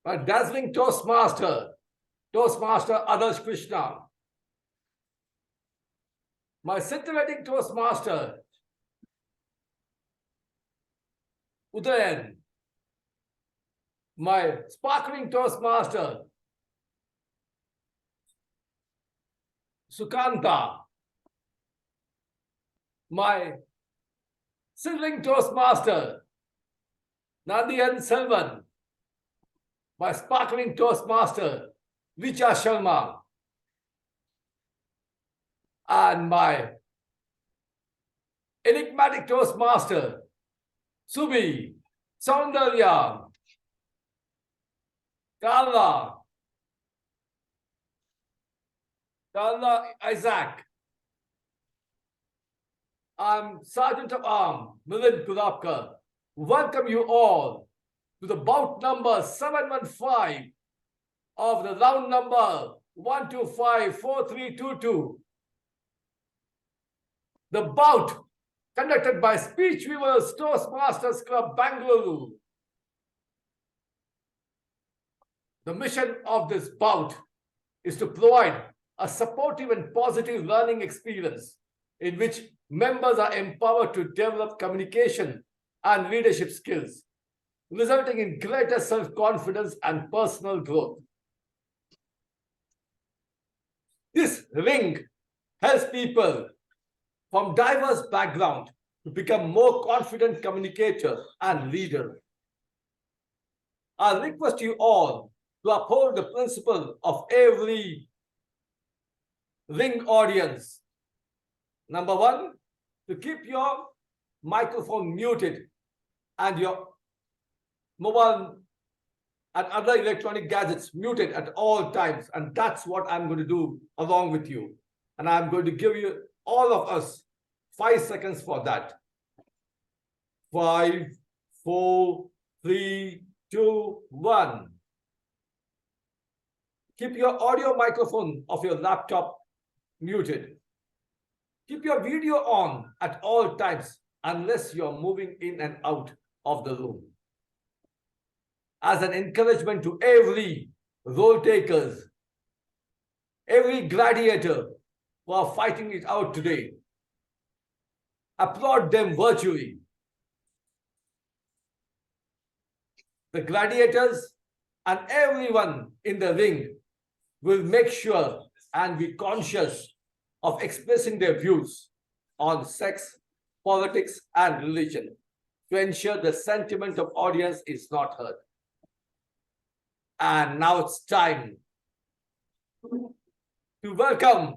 my dazzling Toastmaster, Toastmaster Adarsh Krishna, my scintillating Toastmaster, Udayan, my sparkling Toastmaster, Sukanta, my sizzling Toastmaster, Nandiyan Selvan, my sparkling Toastmaster, Vicha Sharma, and my enigmatic Toastmaster, Subi, Soundarya, Carla Isaac. I'm Sergeant of Arms, Milind Kulapkar. Welcome you all to the bout number 715 of the round number 1254322. The bout conducted by Speech Weavers Toastmasters Club, Bangalore. The mission of this bout is to provide a supportive and positive learning experience in which members are empowered to develop communication and leadership skills, resulting in greater self-confidence and personal growth. This ring helps people from diverse backgrounds to become more confident communicators and leaders. I request you all to uphold the principle of every ring audience. Number one, to keep your microphone muted and your mobile and other electronic gadgets muted at all times. And that's what I'm going to do along with you. And I'm going to give you, all of us, 5 seconds for that. 5, 4, 3, 2, 1. Keep your audio microphone of your laptop muted. Keep your video on at all times unless you're moving in and out of the room. As an encouragement to every role takers, every gladiator who are fighting it out today, applaud them virtually. The gladiators and everyone in the ring will make sure and be conscious of expressing their views on sex, politics, and religion to ensure the sentiment of audience is not hurt. And now it's time to welcome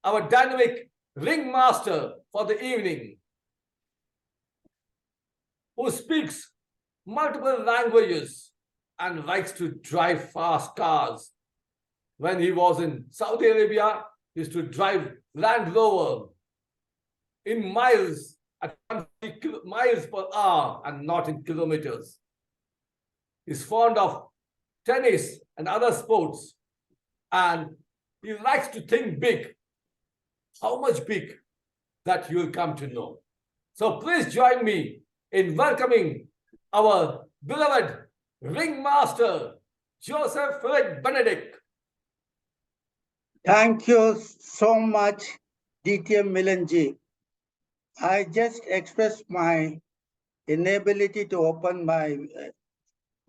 our dynamic ring master for the evening, who speaks multiple languages and likes to drive fast cars. When he was in Saudi Arabia, he used to drive Land Rover in miles, at miles per hour and not in kilometers. He's fond of tennis and other sports, and he likes to think big. How much big? That you'll come to know. So please join me in welcoming our beloved ringmaster, Joseph Philip Benedict. Thank you so much, DTM Milanji. I just expressed my inability to open my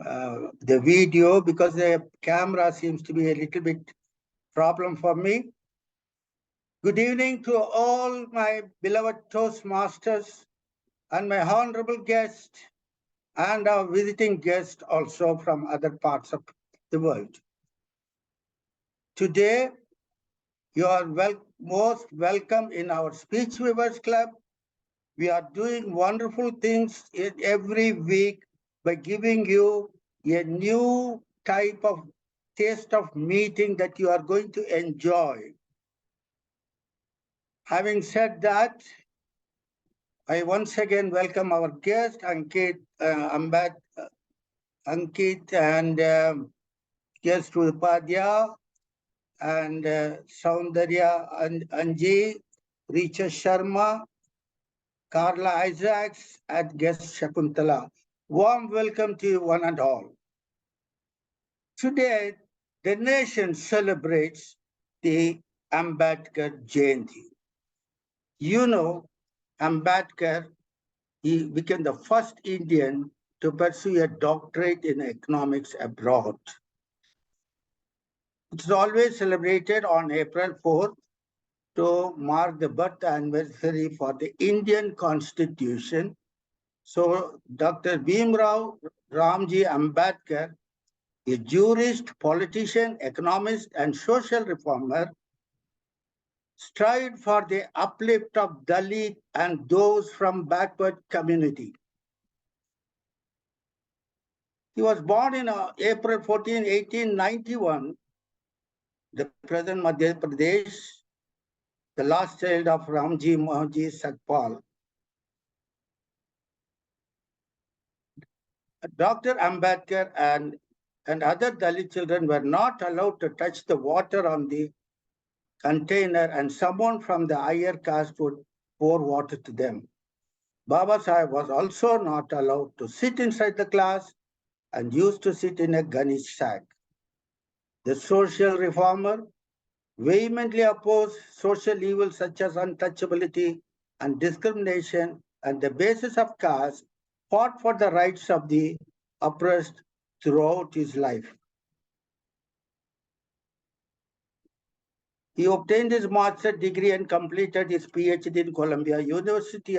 the video because the camera seems to be a little bit problem for me. Good evening to all my beloved Toastmasters and my honorable guest and our visiting guest also from other parts of the world. Today, you are most welcome in our Speech Weavers Club. We are doing wonderful things every week by giving you a new type of taste of meeting that you are going to enjoy. Having said that, I once again welcome our guest, Ankit, Ankit and guest Rupadya and Soundarya and Anji, Richa Sharma, Carla Isaacs, and guest Shakuntala. Warm welcome to you one and all. Today, the nation celebrates the Ambedkar Jayanti. You know, Ambedkar, he became the first Indian to pursue a doctorate in economics abroad. It's always celebrated on April 4th to mark the birth anniversary for the Indian Constitution. So Dr. Bhimrao Ramji Ambedkar, a jurist, politician, economist, and social reformer, strived for the uplift of Dalit and those from backward community. He was born in April 14, 1891, the present Madhya Pradesh, the last child of Ramji Mohanji Sakpal. Dr. Ambedkar and other Dalit children were not allowed to touch the water on the container, and someone from the higher caste would pour water to them. Baba Sahib was also not allowed to sit inside the class and used to sit in a Ganesh sack. The social reformer vehemently opposed social evils such as untouchability and discrimination, and the basis of caste, fought for the rights of the oppressed throughout his life. He obtained his master's degree and completed his PhD in Columbia University,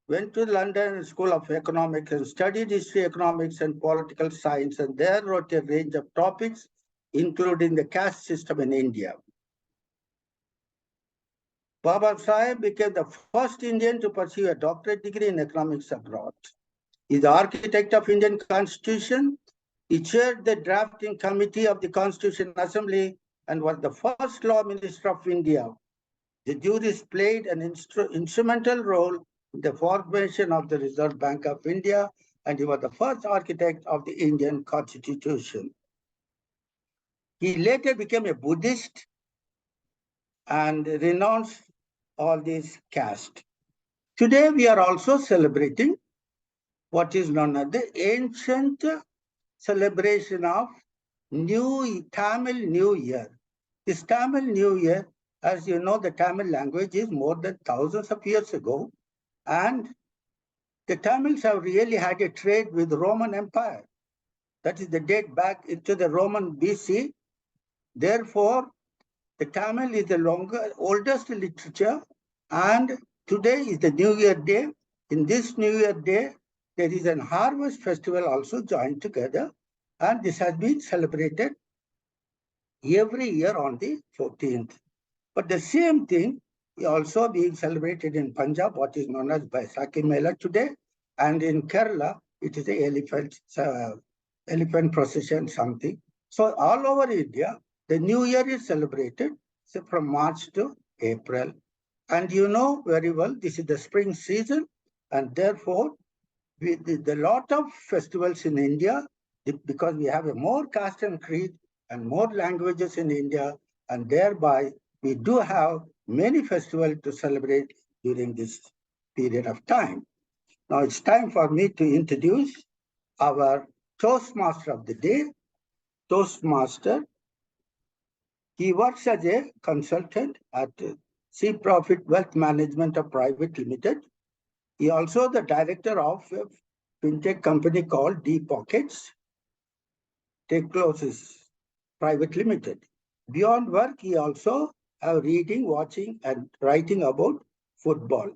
went to London School of Economics and studied history, economics, and political science, and there wrote a range of topics, including the caste system in India. Baba Sahib became the first Indian to pursue a doctorate degree in economics abroad. He is the architect of Indian Constitution. He chaired the drafting committee of the Constitution Assembly and was the first law minister of India. The jurist played an instrumental role in the formation of the Reserve Bank of India, and he was the first architect of the Indian Constitution. He later became a Buddhist and renounced all these castes. Today, we are also celebrating what is known as the ancient celebration of Tamil New Year. This Tamil New Year, as you know, the Tamil language is more than thousands of years ago, and the Tamils have really had a trade with the Roman Empire. That is the date back into the Roman BC. Therefore, the Tamil is the oldest literature, and today is the New Year Day. In this New Year Day, there is an harvest festival also joined together, and this has been celebrated every year on the 14th. But the same thing is also being celebrated in Punjab, what is known as Baisakhi Mela today, and in Kerala, it is the elephant procession something. So all over India, the New Year is celebrated from March to April. And you know very well, this is the spring season, and therefore, the lot of festivals in India, because we have a more caste and creed and more languages in India, and thereby we do have many festivals to celebrate during this period of time. Now it's time for me to introduce our Toastmaster of the day, Toastmaster. He works as a consultant at Sea Profit Wealth Management of Private Limited. He also the director of a fintech company called D Pockets Technologies Private Limited. Beyond work, he also have reading, watching, and writing about football.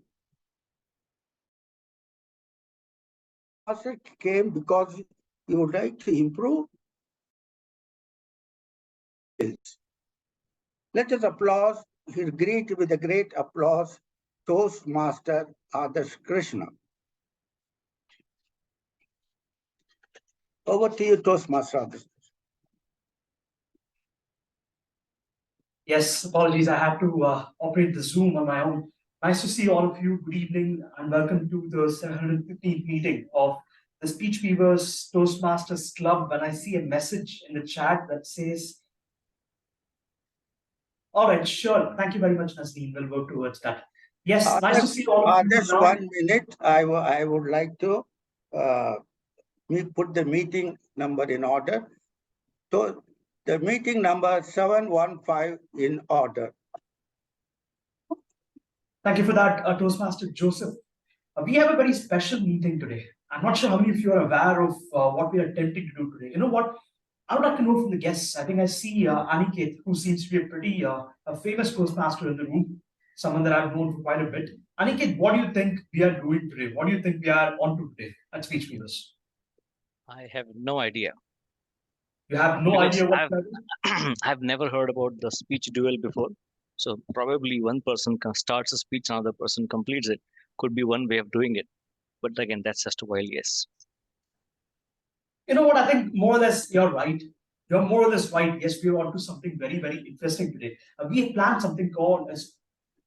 Master came because he would like to improve skills. Let us applaud, he'll greet with a great applause, Toastmaster Adarsh Krishna. Over to you, Toastmaster Adarsh. Yes, apologies. I had to operate the Zoom on my own. Nice to see all of you. Good evening and welcome to the 715th meeting of the Speech Weavers Toastmasters Club. And I see a message in the chat that says, all right, sure. Thank you very much, Naseem. We'll work towards that. Yes, nice to see all of you. Just 1 minute. I would like to put the meeting number in order. So the meeting number 715 in order. Thank you for that, Toastmaster Joseph. We have a very special meeting today. I'm not sure how many of you are aware of what we are attempting to do today. You know what? I would like to know from the guests. I think I see Aniket, who seems to be a pretty a famous Toastmaster in the room, someone that I've known for quite a bit. Aniket, what do you think we are doing today? What do you think we are onto today at Speech Weavers? I have no idea You have no because idea what I've we are doing? I've never heard about the speech duel before. So probably one person starts a speech, another person completes it. Could be one way of doing it. But again, that's just a wild guess. You know what? I think more or less you're right. You're more or less right. Yes, we are onto something very, very interesting today. We have planned something called as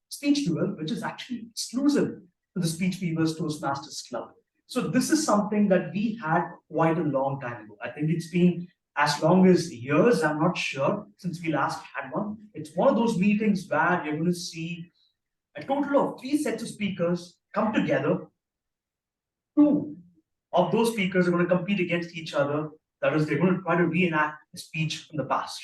Speech Duel, which is actually exclusive to the Speech Weavers Toastmasters Club. So this is something that we had quite a long time ago. I think it's been as long as years, I'm not sure, since we last had one. It's one of those meetings where you're going to see a total of 3 sets of speakers come together. 2 of those speakers are going to compete against each other. That is, they're going to try to reenact a speech from the past.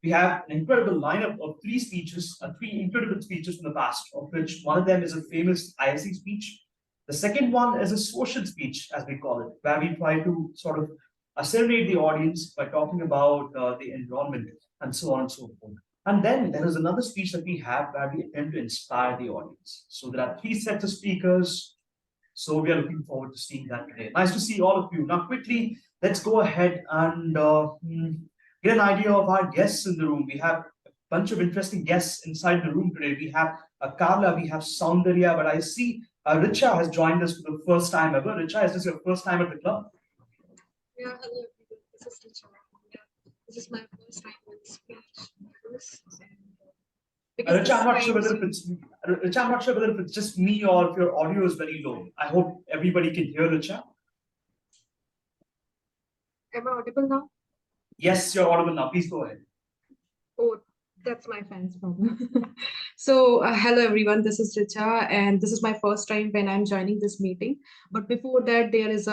We have an incredible lineup of 3 speeches, 3 incredible speeches from the past, of which one of them is a famous ISE speech. The second one is a social speech, as we call it, where we try to sort of serenade the audience by talking about the environment and so on and so forth. And then there is another speech that we have where we attempt to inspire the audience. So there are 3 sets of speakers. So we are looking forward to seeing that today. Nice to see all of you. Now, quickly, let's go ahead and get an idea of our guests in the room. We have a bunch of interesting guests inside the room today. We have Carla, we have Soundarya, but I see Richa has joined us for the first time ever. Richa, is this your first time at the club? Yeah, hello everyone. This is Richa. Yeah, this is my first time with Speech Weavers. Richa, I'm not sure whether if it's just me or if your audio is very low. I hope everybody can hear Richa. Am I audible now? Yes, you're audible now. Please go ahead. Oh, that's my fans problem. So, hello everyone. This is Richa, and this is my first time when I'm joining this meeting. But before that, there is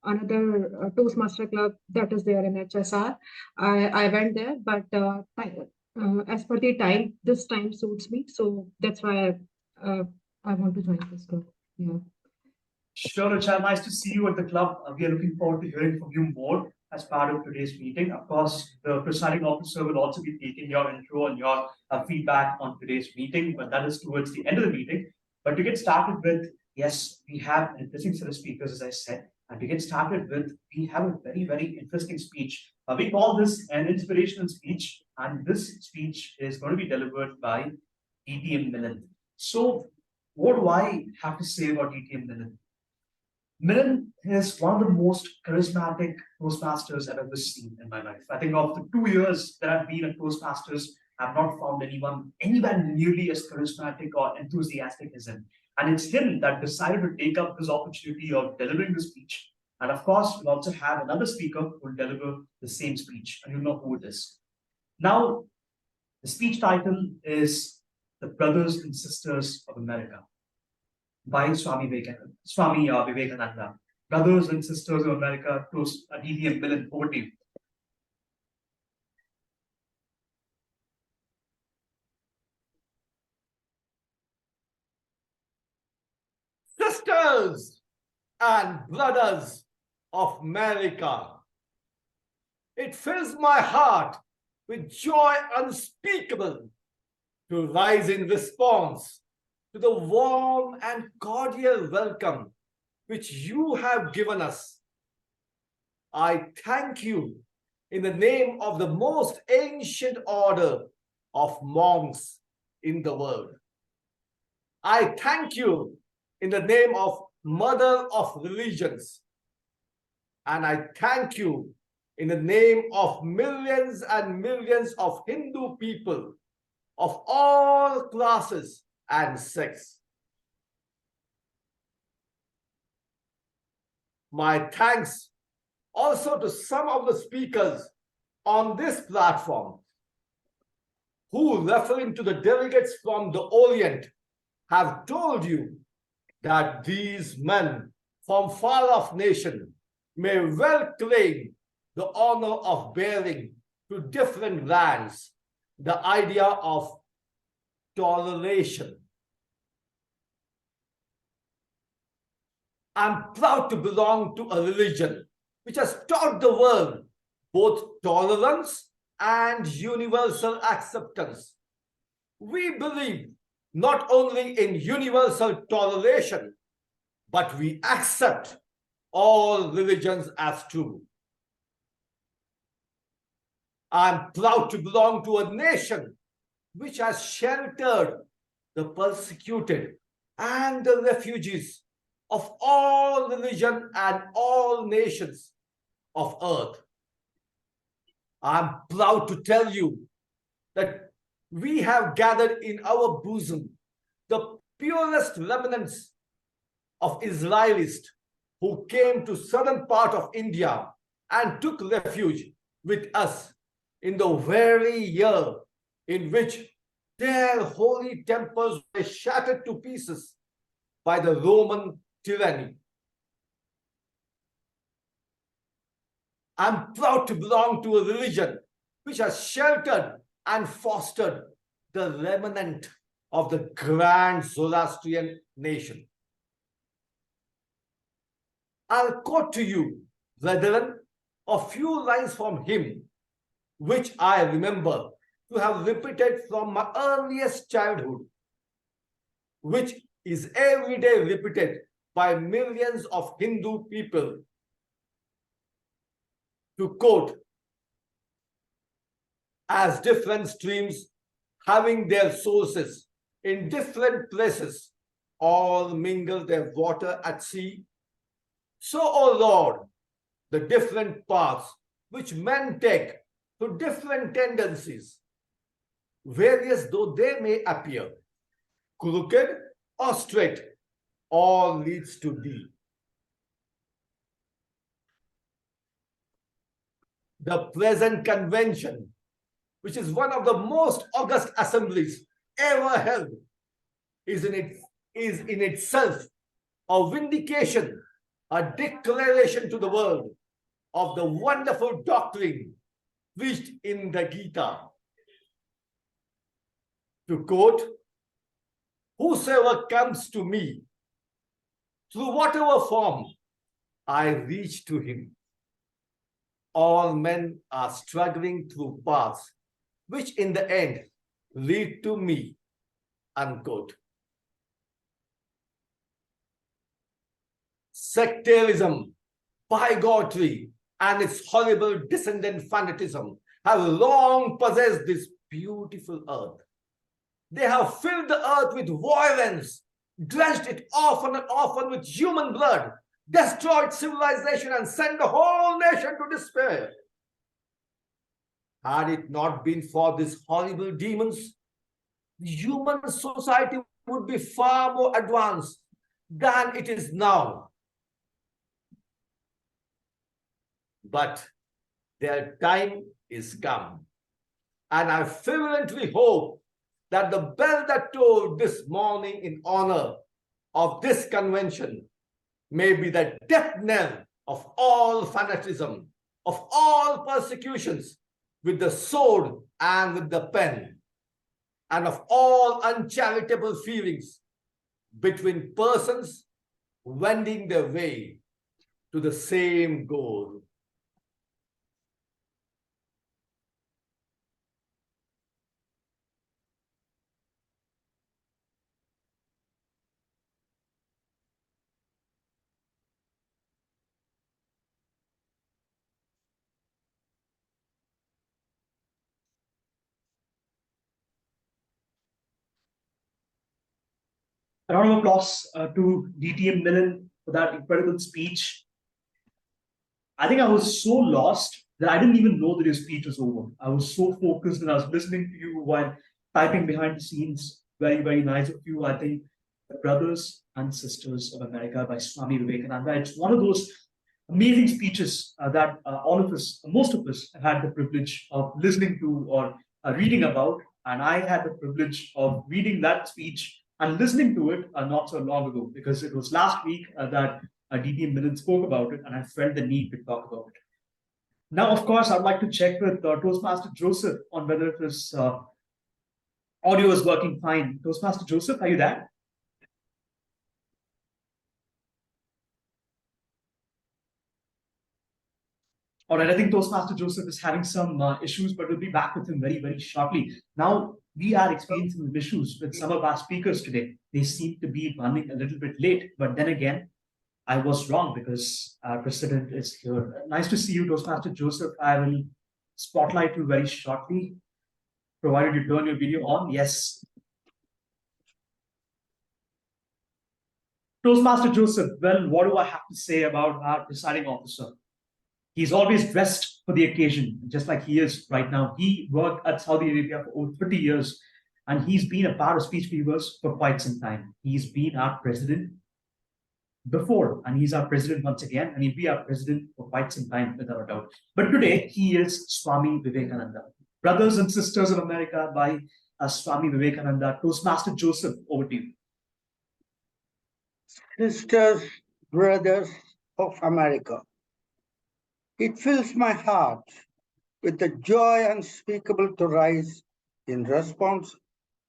another Toastmaster club that is there in HSR. I went there, but as per the time, this time suits me, so that's why I want to join this club. Yeah. Sure, Richa. Nice to see you at the club. We are looking forward to hearing from you more as part of today's meeting. Of course, the presiding officer will also be taking your intro and your feedback on today's meeting, but that is towards the end of the meeting. But to get started with, yes, we have an interesting set of speakers, as I said. And to get started with, we have a very, very interesting speech. We call this an inspirational speech, and this speech is going to be delivered by DTM Milan. So, what do I have to say about DTM Milan? Milan is one of the most charismatic Toastmasters I've ever seen in my life. I think of the 2 years that I've been at Toastmasters, I've not found anyone anywhere nearly as charismatic or enthusiastic as him. And it's him that decided to take up this opportunity of delivering the speech. And of course, we'll also have another speaker who will deliver the same speech, and you'll know who it is. Now, the speech title is The Brothers and Sisters of America by Swami Vivekananda. Brothers and Sisters of America, DTM Milan, over to you. Sisters and brothers of America, it fills my heart with joy unspeakable to rise in response to the warm and cordial welcome which you have given us. I thank you in the name of the most ancient order of monks in the world. I thank you in the name of Mother of Religions. And I thank you in the name of millions and millions of Hindu people of all classes and sects. My thanks also to some of the speakers on this platform who, referring to the delegates from the Orient, have told you that these men from far-off nation may well claim the honor of bearing to different lands the idea of toleration. I'm proud to belong to a religion which has taught the world both tolerance and universal acceptance. We believe not only in universal toleration, but we accept all religions as true. I'm proud to belong to a nation which has sheltered the persecuted and the refugees of all religion and all nations of earth. I'm proud to tell you that we have gathered in our bosom the purest remnants of Israelis who came to southern part of India and took refuge with us in the very year in which their holy temples were shattered to pieces by the Roman tyranny. I'm proud to belong to a religion which has sheltered and fostered the remnant of the grand Zoroastrian nation. I'll quote to you, brethren, a few lines from him, which I remember to have repeated from my earliest childhood, which is every day repeated by millions of Hindu people. To quote, as different streams having their sources in different places, all mingle their water at sea, so, O Lord, the different paths which men take to different tendencies, various though they may appear, crooked or straight, all leads to thee. The present convention, which is one of the most august assemblies ever held, is in itself a vindication, a declaration to the world of the wonderful doctrine preached in the Gita. To quote, whosoever comes to me, through whatever form, I reach to him. All men are struggling through paths which in the end lead to me, unquote. Sectarism, bigotry, and its horrible descendant fanatism have long possessed this beautiful earth. They have filled the earth with violence, drenched it often and often with human blood, destroyed civilization, and sent the whole nation to despair. Had it not been for these horrible demons, human society would be far more advanced than it is now. But their time is come, and I fervently hope that the bell that tolled this morning in honor of this convention may be the death knell of all fanaticism, of all persecutions with the sword and with the pen, and of all uncharitable feelings between persons wending their way to the same goal. A round of applause to DTM Millen for that incredible speech. I think I was so lost that I didn't even know that your speech was over. I was so focused and I was listening to you while typing behind the scenes. Very, very nice of you. I think The Brothers and Sisters of America by Swami Vivekananda. It's one of those amazing speeches that all of us, most of us, have had the privilege of listening to or reading about. And I had the privilege of reading that speech and listening to it not so long ago, because it was last week that DTM Millen spoke about it, and I felt the need to talk about it. Now, of course, I'd like to check with Toastmaster Joseph on whether this audio is working fine. Toastmaster Joseph, are you there? All right, I think Toastmaster Joseph is having some issues, but we'll be back with him very, very shortly. Now, we are experiencing some issues with some of our speakers today. They seem to be running a little bit late, but then again, I was wrong because our president is here. Nice to see you, Toastmaster Joseph. I will spotlight you very shortly, provided you turn your video on. Yes. Toastmaster Joseph, well, what do I have to say about our presiding officer? He's always dressed for the occasion, just like he is right now. He worked at Saudi Arabia for over 30 years, and he's been a part of Speech Weavers for quite some time. He's been our president before, and he's our president once again, and he'll be our president for quite some time, without a doubt. But today, he is Swami Vivekananda. Brothers and sisters of America by Swami Vivekananda. Toastmaster Joseph, over to you. Sisters, brothers of America, it fills my heart with the joy unspeakable to rise in response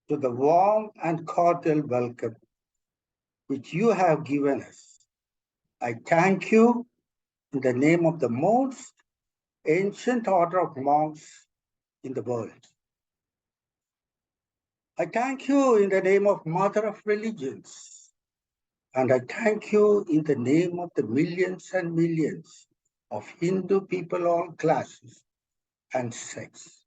to the warm and cordial welcome which you have given us. I thank you in the name of the most ancient order of monks in the world. I thank you in the name of Mother of Religions. And I thank you in the name of the millions and millions of Hindu people, all classes and sects.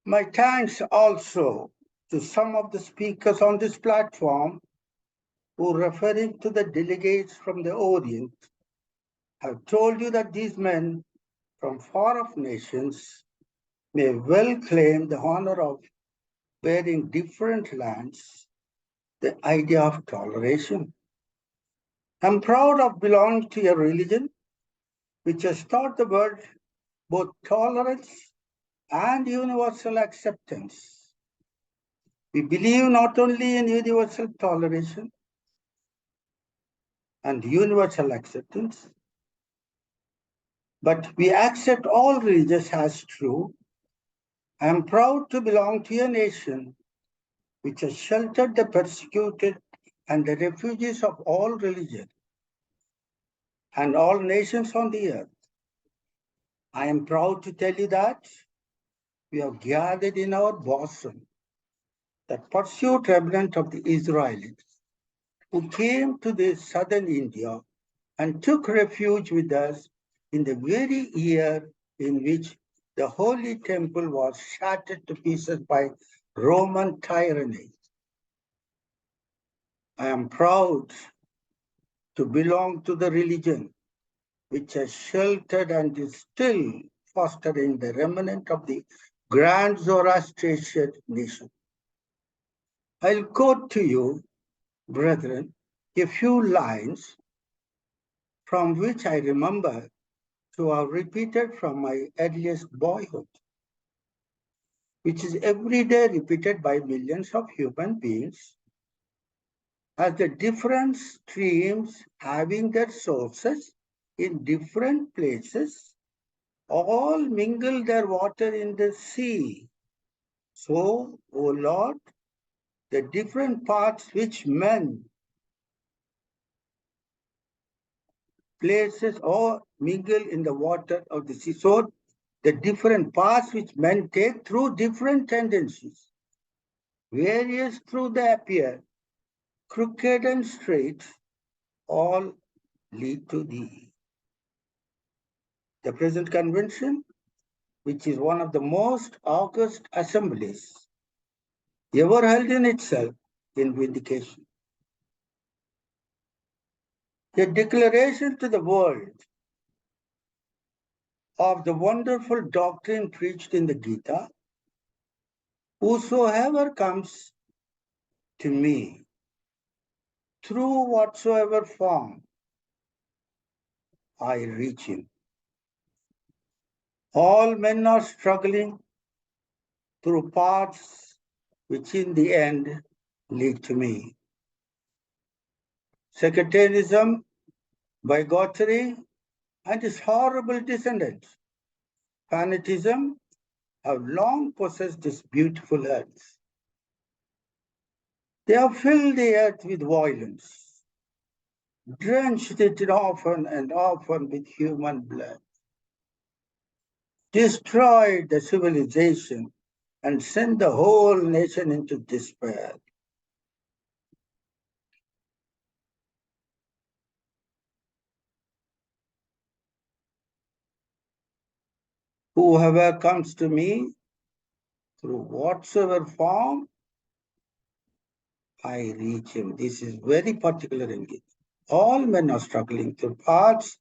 My thanks also to some of the speakers on this platform who, referring to the delegates from the Orient, have told you that these men from far-off nations may well claim the honor of bearing different lands, the idea of toleration. I'm proud of belonging to a religion which has taught the world both tolerance and universal acceptance. We believe not only in universal toleration and universal acceptance, but we accept all religions as true. I am proud to belong to a nation which has sheltered the persecuted and the refugees of all religions and all nations on the earth. I am proud to tell you that we have gathered in our bosom the pursued remnant of the Israelites who came to the southern India and took refuge with us in the very year in which the Holy Temple was shattered to pieces by Roman tyranny. I am proud to belong to the religion which has sheltered and is still fostering the remnant of the grand Zoroastrian nation. I'll quote to you, brethren, a few lines from which I remember to have repeated from my earliest boyhood, which is every day repeated by millions of human beings, as the different streams having their sources in different places all mingle their water in the sea. So, O Lord, the different parts which men places or mingle in the water of the sea. So, the different paths which men take through different tendencies, various through they appear, crooked and straight, all lead to thee. The present convention, which is one of the most august assemblies ever held in itself in vindication, a declaration to the world of the wonderful doctrine preached in the Gita, whosoever comes to me through whatsoever form I reach him. All men are struggling through paths which in the end lead to me. Sectarianism, bigotry, and his horrible descendants. Fanatism have long possessed this beautiful earth. They have filled the earth with violence, drenched it often and often with human blood, destroyed the civilization, and sent the whole nation into despair. Whoever comes to me through whatsoever form, I reach him. This is very particular engagement. All men are struggling through paths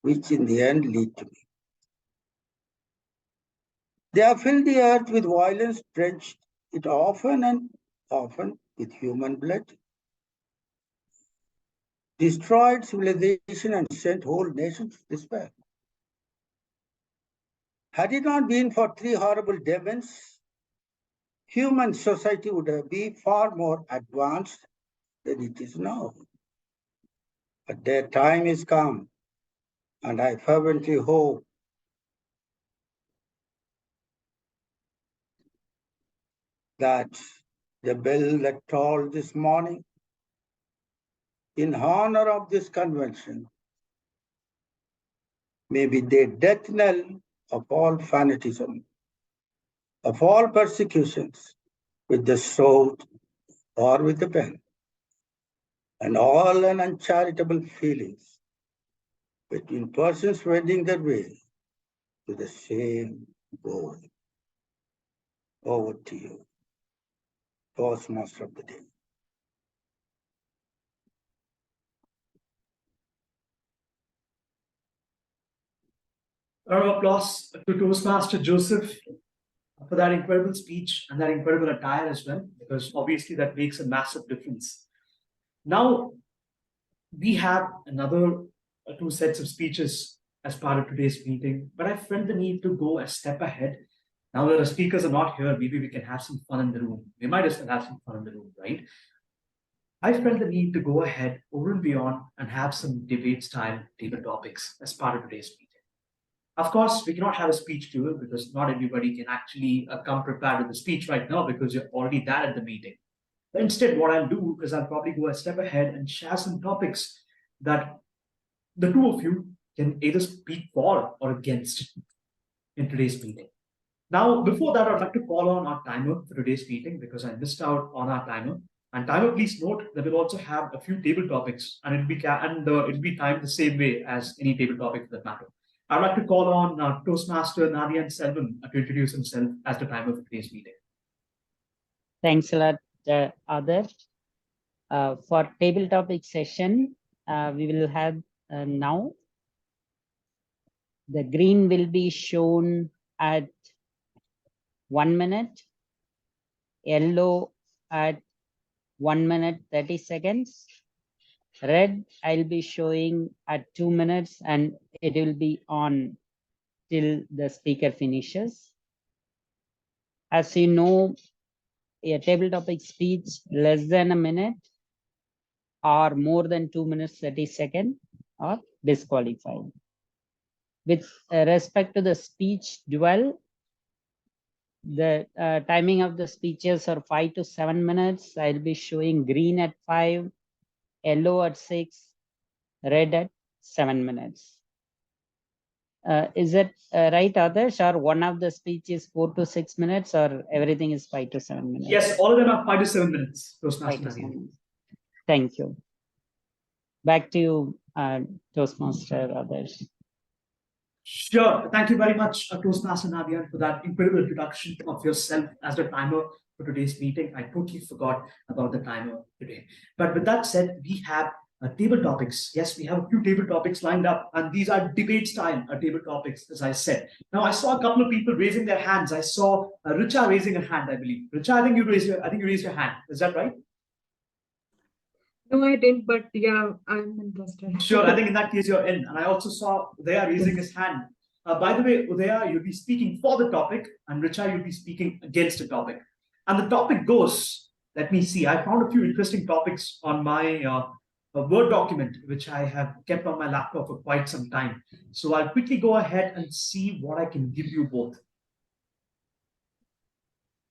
which in the end lead to me. They have filled the earth with violence, drenched it often and often with human blood, destroyed civilization and sent whole nations to despair. Had it not been for three horrible demons, human society would be far more advanced than it is now. But their time is come, and I fervently hope that the bell that tolled this morning in honor of this convention may be the death knell of all fanatism, of all persecutions with the sword or with the pen, and all uncharitable feelings between persons wending their way to the same goal. Over to you, Toastmaster of the Day. A round of applause to Toastmaster Joseph for that incredible speech and that incredible attire as well, because obviously that makes a massive difference. Now, we have another two sets of speeches as part of today's meeting, but I felt the need to go a step ahead. Now that the speakers are not here, maybe we can have some fun in the room. We might as well have some fun in the room, right? I felt the need to go ahead over and beyond and have some debate-style table topics as part of today's meeting. Of course, we cannot have a speech duel because not everybody can actually come prepared with the speech right now because you're already there at the meeting. But instead, what I'll do is I'll probably go a step ahead and share some topics that the two of you can either speak for or against in today's meeting. Now, before that, I'd like to call on our timer for today's meeting because I missed out on our timer. And timer, please note that we'll also have a few table topics, and it'll be timed the same way as any table topic for that matter. I'd like to call on Toastmaster Nadian Selvam to introduce himself as the timer for today's meeting. Thanks a lot, Adarsh. For table topic session, we will have now. The green will be shown at 1 minute, yellow at 1 minute 30 seconds. Red, I'll be showing at 2 minutes and it will be on till the speaker finishes. As you know, a table topic speech less than a minute or more than 2 minutes 30 seconds are disqualified. With respect to the speech duel, the timing of the speeches are 5 to 7 minutes. I'll be showing green at 5, yellow at 6, red at 7 minutes. Is it right, Adarsh, or one of the speeches 4 to 6 minutes, or everything is 5 to 7 minutes? Yes, all of them are 5 to 7 minutes. 5 to 7 minutes. Thank you. Back to you, Toastmaster Adarsh. Sure. Thank you very much, Toastmaster Nadian, for that incredible introduction of yourself as the timer for today's meeting. I totally forgot about the timer today. But with that said, we have table topics. Yes, we have a few table topics lined up, and these are debate style table topics, as I said. Now, I saw a couple of people raising their hands. I saw Richa raising a hand, I believe. Richa, I think you raised your hand. Is that right? No, I didn't, but yeah, I'm interested. Sure, I think in that case you're in. And I also saw Udaya raising his hand. By the way, Udaya, you'll be speaking for the topic, and Richa, you'll be speaking against the topic. And the topic goes, let me see, I found a few interesting topics on my a Word document which I have kept on my laptop for quite some time. So I'll quickly go ahead and see what I can give you both.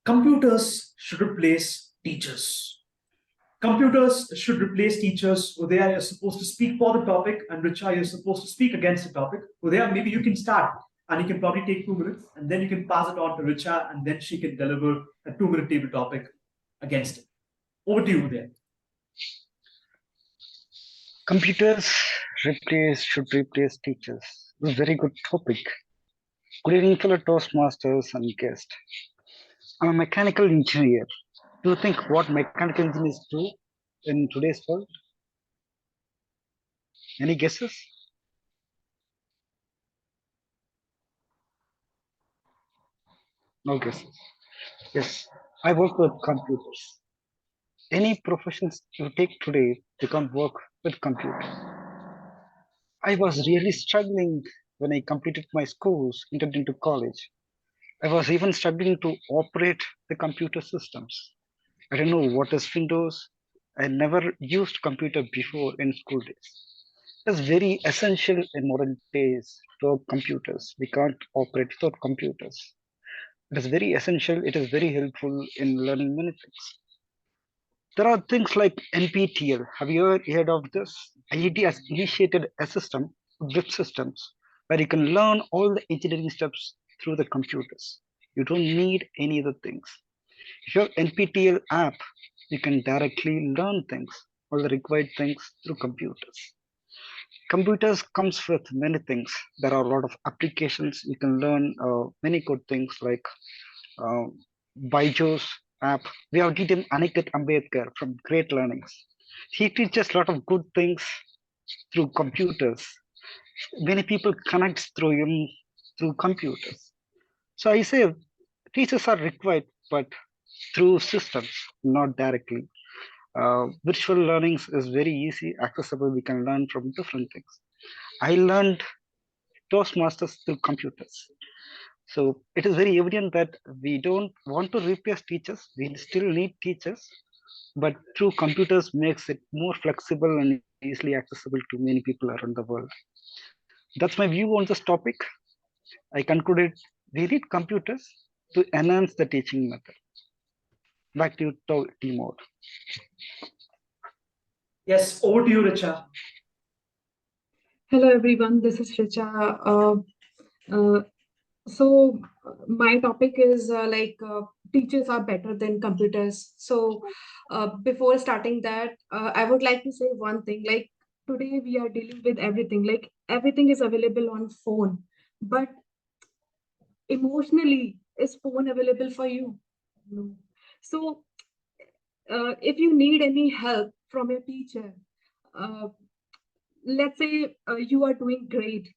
Computers should replace teachers. Computers should replace teachers. Udaya, you're supposed to speak for the topic, and Richa, you're supposed to speak against the topic. Udaya, maybe you can start, and you can probably take 2 minutes, and then you can pass it on to Richa, and then she can deliver a 2-minute table topic against it. Over to you, Udaya. Computers should replace teachers. This is a very good topic. Good evening, fellow Toastmasters and guests. I'm a mechanical engineer. Do you think what mechanical engineers do in today's world? Any guesses? No guesses. Yes, I work with computers. Any professions you take today, you can work with computers. I was really struggling when I completed my schools, entered into college. I was even struggling to operate the computer systems. I don't know what is Windows. I never used computer before in school days. It's very essential in modern days to have computers. We can't operate without computers. It is very essential. It is very helpful in learning many things. There are things like NPTEL. Have you ever heard of this? IIT has initiated a system, web systems, where you can learn all the engineering steps through the computers. You don't need any other things. If you have NPTEL app, you can directly learn things, all the required things through computers. Computers comes with many things. There are a lot of applications. You can learn many good things like uh, Byju's app. We have teaching Aniket Ambedkar from Great Learnings. He teaches a lot of good things through computers. Many people connect through him through computers. So I say teachers are required, but through systems, not directly. Virtual learnings is very easy, accessible. We can learn from different things. I learned Toastmasters through computers. So it is very evident that we don't want to replace teachers. We still need teachers, but through computers makes it more flexible and easily accessible to many people around the world. That's my view on this topic. I concluded we need computers to enhance the teaching method. Back to you, Timur. Yes, over to you, Richa. Hello everyone, this is Richa. So my topic is teachers are better than computers. So before starting that, I would like to say one thing. Like today we are dealing with everything. Like everything is available on phone, but emotionally, is phone available for you? No. So if you need any help from your teacher, uh, let's say you are doing great,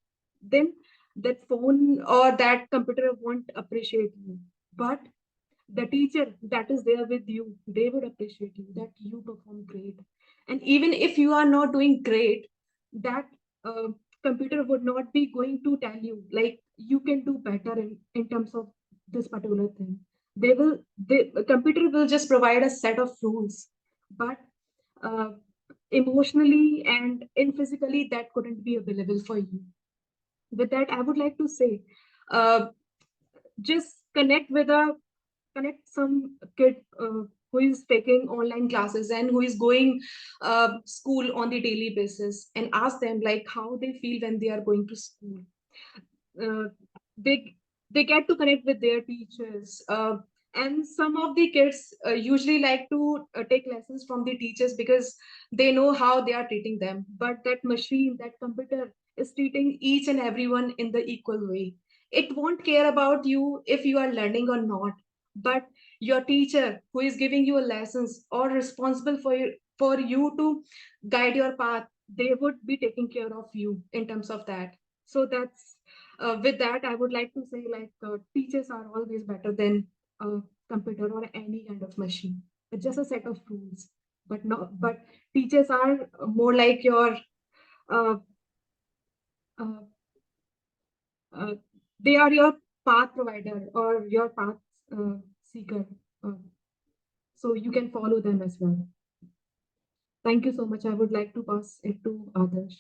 then that phone or that computer won't appreciate you, but the teacher that is there with you, they would appreciate you that you perform great. And even if you are not doing great, that uh, computer would not be going to tell you like you can do better in terms of this particular thing. The computer will just provide a set of rules, but uh, emotionally and in physically that couldn't be available for you. With that, I would like to say, just connect some kid who is taking online classes and who is going school on the daily basis, and ask them like how they feel when they are going to school. uh, they they get to connect with their teachers, and some of the kids usually like to take lessons from the teachers because they know how they are treating them, but that machine, that computer is treating each and everyone in the equal way. It won't care about you if you are learning or not, but your teacher who is giving you lessons or responsible for you to guide your path, they would be taking care of you in terms of that. So that's with that, I would like to say like teachers are always better than a computer or any kind of machine. It's just a set of rules, but teachers are more like your uh, uh, uh, they are your path provider or your path seeker, uh, so you can follow them as well. Thank you so much. I would like to pass it to Adarsh.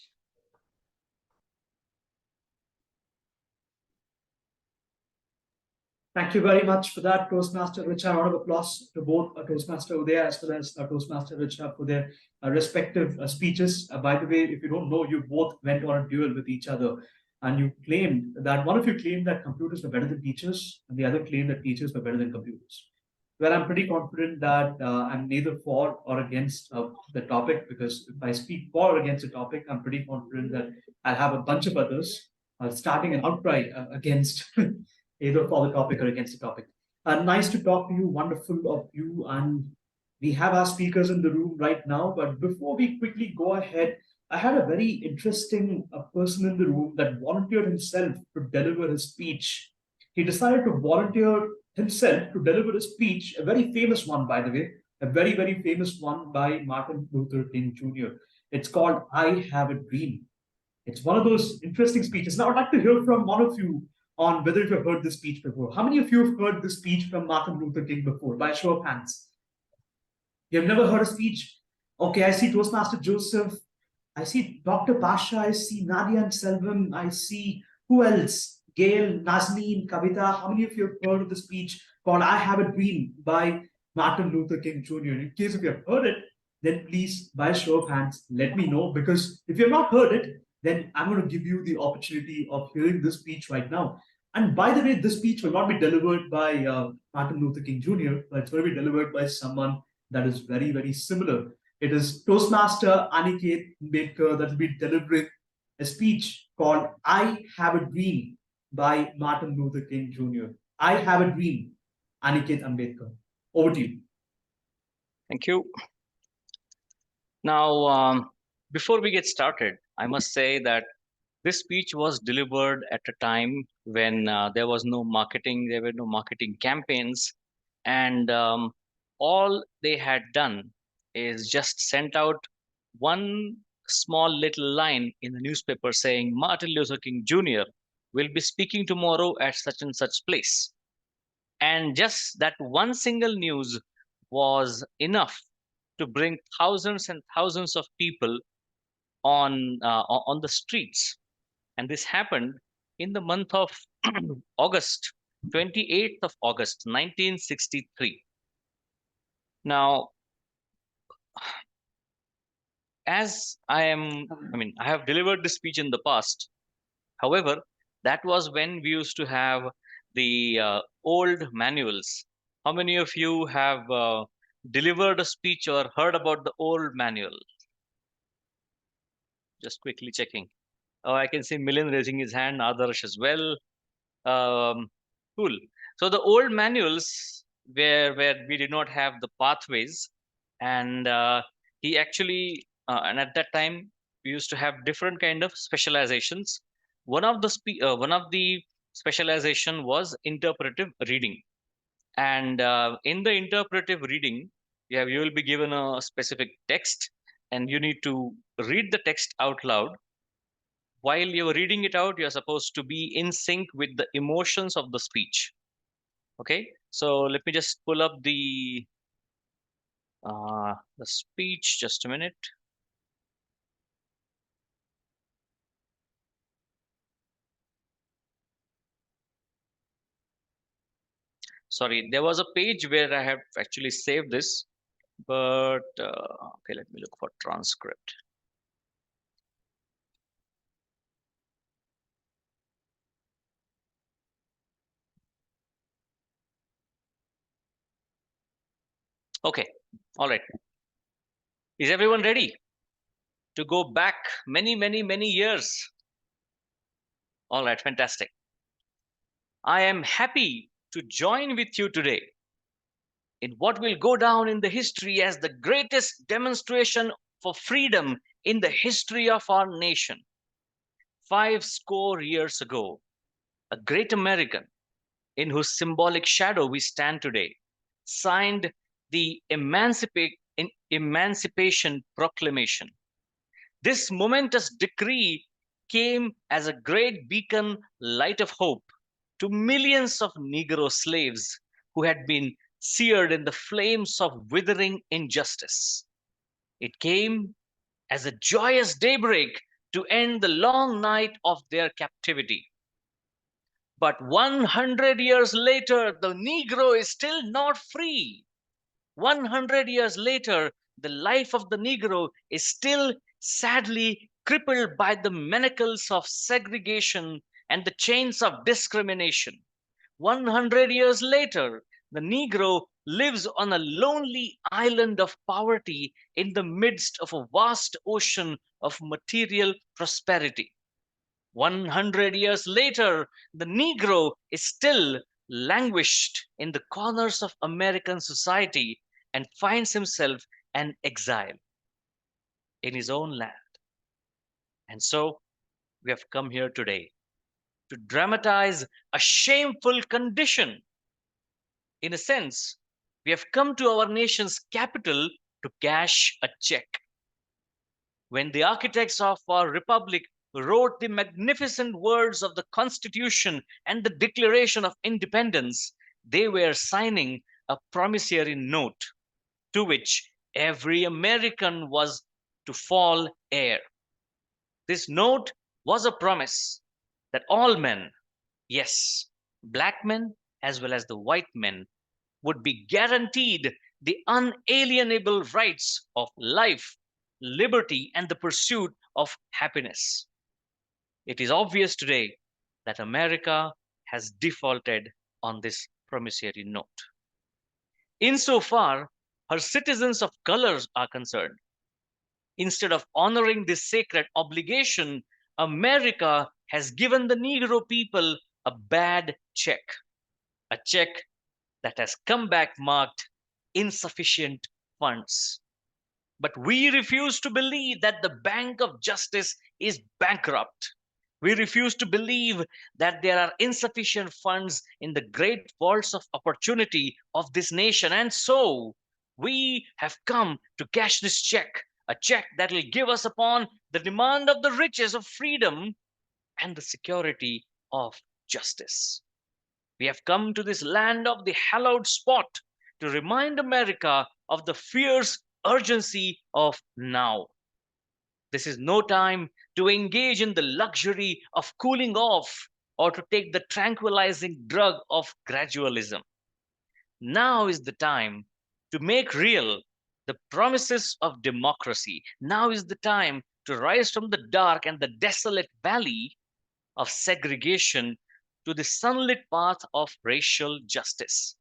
Thank you very much for that, Toastmaster Richa. A round of applause to both Toastmaster Uday as well as Toastmaster Richa for their respective speeches. By the way, if you don't know, you both went on a duel with each other, and you claimed that one of you claimed that computers were better than teachers, and the other claimed that teachers were better than computers. Well, I'm pretty confident that I'm neither for or against the topic, because if I speak for or against the topic, I'm pretty confident that I'll have a bunch of others starting an outcry against either for the topic or against the topic. Nice to talk to you, wonderful of you. And we have our speakers in the room right now. But before we quickly go ahead, I had a very interesting person in the room that volunteered himself to deliver his speech. He decided to volunteer himself to deliver a speech, a very famous one, by the way, a very, very famous one by Martin Luther King Jr. It's called I Have a Dream. It's one of those interesting speeches. Now, I'd like to hear from one of you on whether you've heard this speech before. How many of you have heard this speech from Martin Luther King before? By a show of hands. You've never heard a speech? Okay, I see Toastmaster Joseph. I see Dr. Pasha. I see Nadia and Selvam. I see who else? Gail, Nazneen, Kavita. How many of you have heard of the speech called I Have a Dream by Martin Luther King Jr.? In case if you have heard it, then please, by a show of hands, let me know. Because if you have not heard it, then I'm going to give you the opportunity of hearing this speech right now. And by the way, this speech will not be delivered by Martin Luther King Jr., but it's going to be delivered by someone that is very, very similar. It is Toastmaster Aniket Ambedkar that will be delivering a speech called I Have a Dream by Martin Luther King Jr. I Have a Dream, Aniket Ambedkar. Over to you. Thank you. Now, before we get started, I must say that this speech was delivered at a time when there was no marketing, there were no marketing campaigns, and all they had done is just sent out one small little line in the newspaper saying Martin Luther King Jr. will be speaking tomorrow at such and such place. And just that one single news was enough to bring thousands and thousands of people on the streets. And this happened in the month of August, 28th of August, 1963. Now, as I have delivered this speech in the past. However, that was when we used to have the old manuals. How many of you have delivered a speech or heard about the old manual? Just quickly checking. Oh, I can see Milind raising his hand, Adarsh as well. Cool. So the old manuals where we did not have the pathways, and he actually and at that time we used to have different kind of specializations. One of the specialization was interpretive reading, and in the interpretive reading, you will be given a specific text, and you need to read the text out loud. While you're reading it out, you're supposed to be in sync with the emotions of the speech. Okay, so let me just pull up the speech. Just a minute. Sorry, there was a page where I have actually saved this, but okay, let me look for transcript. Okay, all right. Is everyone ready to go back many, many, many years? All right, fantastic. I am happy to join with you today in what will go down in the history as the greatest demonstration for freedom in the history of our nation. 50 years ago, a great American, in whose symbolic shadow we stand today, signed the Emancipation Proclamation. This momentous decree came as a great beacon light of hope to millions of Negro slaves who had been seared in the flames of withering injustice. It came as a joyous daybreak to end the long night of their captivity. But 100 years later, the Negro is still not free. 100 years later, the life of the Negro is still sadly crippled by the manacles of segregation and the chains of discrimination. 100 years later, the Negro lives on a lonely island of poverty in the midst of a vast ocean of material prosperity. 100 years later, the Negro is still languished in the corners of American society and finds himself an exile in his own land. And so we have come here today to dramatize a shameful condition. In a sense, we have come to our nation's capital to cash a check. When the architects of our republic wrote the magnificent words of the Constitution and the Declaration of Independence, they were signing a promissory note to which every American was to fall heir. This note was a promise that all men, yes, black men as well as the white men, would be guaranteed the unalienable rights of life, liberty, and the pursuit of happiness. It is obvious today that America has defaulted on this promissory note. Insofar her citizens of colors are concerned, instead of honoring this sacred obligation, America has given the Negro people a bad check, a check that has come back marked insufficient funds. But we refuse to believe that the Bank of Justice is bankrupt. We refuse to believe that there are insufficient funds in the great vaults of opportunity of this nation. And so we have come to cash this check, a check that will give us upon the demand of the riches of freedom and the security of justice. We have come to this land of the hallowed spot to remind America of the fierce urgency of now. This is no time to engage in the luxury of cooling off or to take the tranquilizing drug of gradualism. Now is the time to make real the promises of democracy. Now is the time to rise from the dark and the desolate valley of segregation to the sunlit path of racial justice.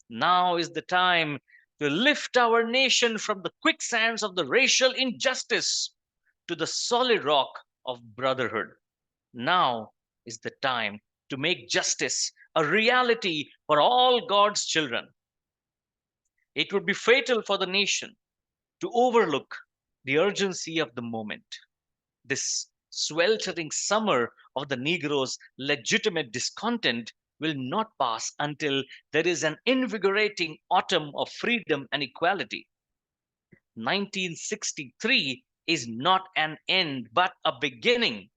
Now is the time to lift our nation from the quicksands of the racial injustice to the solid rock of brotherhood. Now is the time to make justice a reality for all God's children. It would be fatal for the nation to overlook the urgency of the moment. This sweltering summer of the Negro's legitimate discontent will not pass until there is an invigorating autumn of freedom and equality. 1963 is not an end, but a beginning.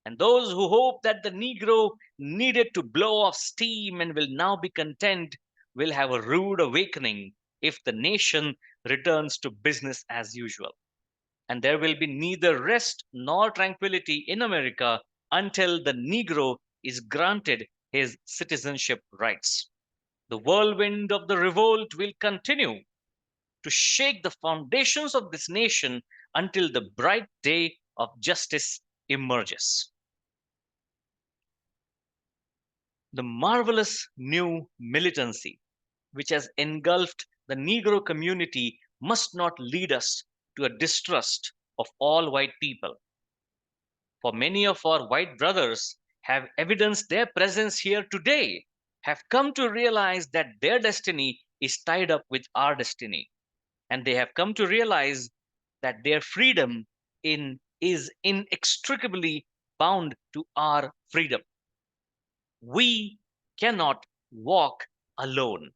And those who hope that the Negro needed to blow off steam and will now be content will have a rude awakening if the nation returns to business as usual. And there will be neither rest nor tranquility in America until the Negro is granted his citizenship rights. The whirlwind of the revolt will continue to shake the foundations of this nation until the bright day of justice emerges. The marvelous new militancy which has engulfed the Negro community must not lead us to a distrust of all white people. For many of our white brothers have evidenced their presence here today, have come to realize that their destiny is tied up with our destiny. And they have come to realize that their freedom is inextricably bound to our freedom. We cannot walk alone.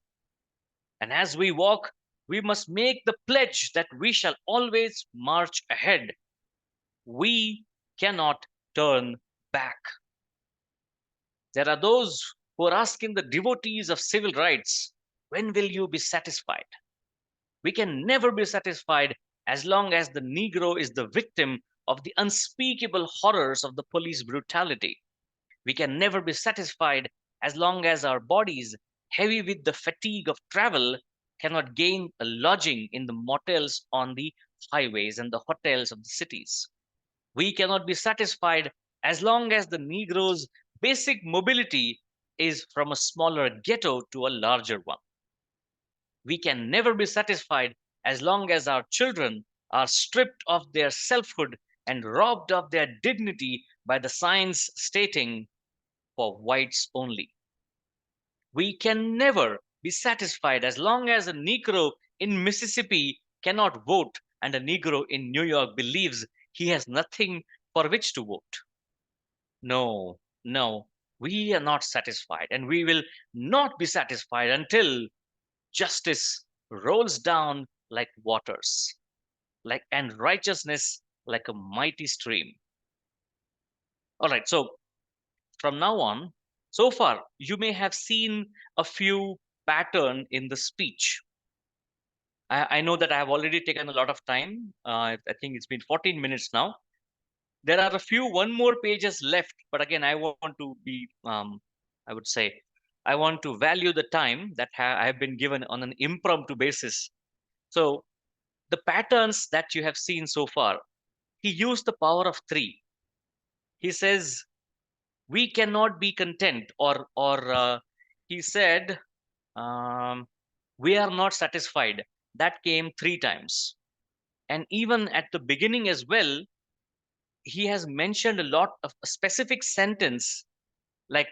And as we walk, we must make the pledge that we shall always march ahead. We cannot turn back. There are those who are asking the devotees of civil rights, when will you be satisfied? We can never be satisfied as long as the Negro is the victim of the unspeakable horrors of the police brutality. We can never be satisfied as long as our bodies, heavy with the fatigue of travel, cannot gain a lodging in the motels on the highways and the hotels of the cities. We cannot be satisfied as long as the Negro's basic mobility is from a smaller ghetto to a larger one. We can never be satisfied as long as our children are stripped of their selfhood and robbed of their dignity by the signs stating for whites only. We can never be satisfied as long as a Negro in Mississippi cannot vote and a Negro in New York believes he has nothing for which to vote. No, no, we are not satisfied, and we will not be satisfied until justice rolls down like waters, and righteousness like a mighty stream. All right, so from now on, so far, you may have seen a few pattern in the speech. I know that I have already taken a lot of time. I think it's been 14 minutes now. There are one more pages left, but again, I want to be, I would say, I want to value the time that I have been given on an impromptu basis. So the patterns that you have seen so far, he used the power of 3. He says, we cannot be content, or he said, we are not satisfied. That came 3 times. And even at the beginning as well, he has mentioned a lot of a specific sentence like,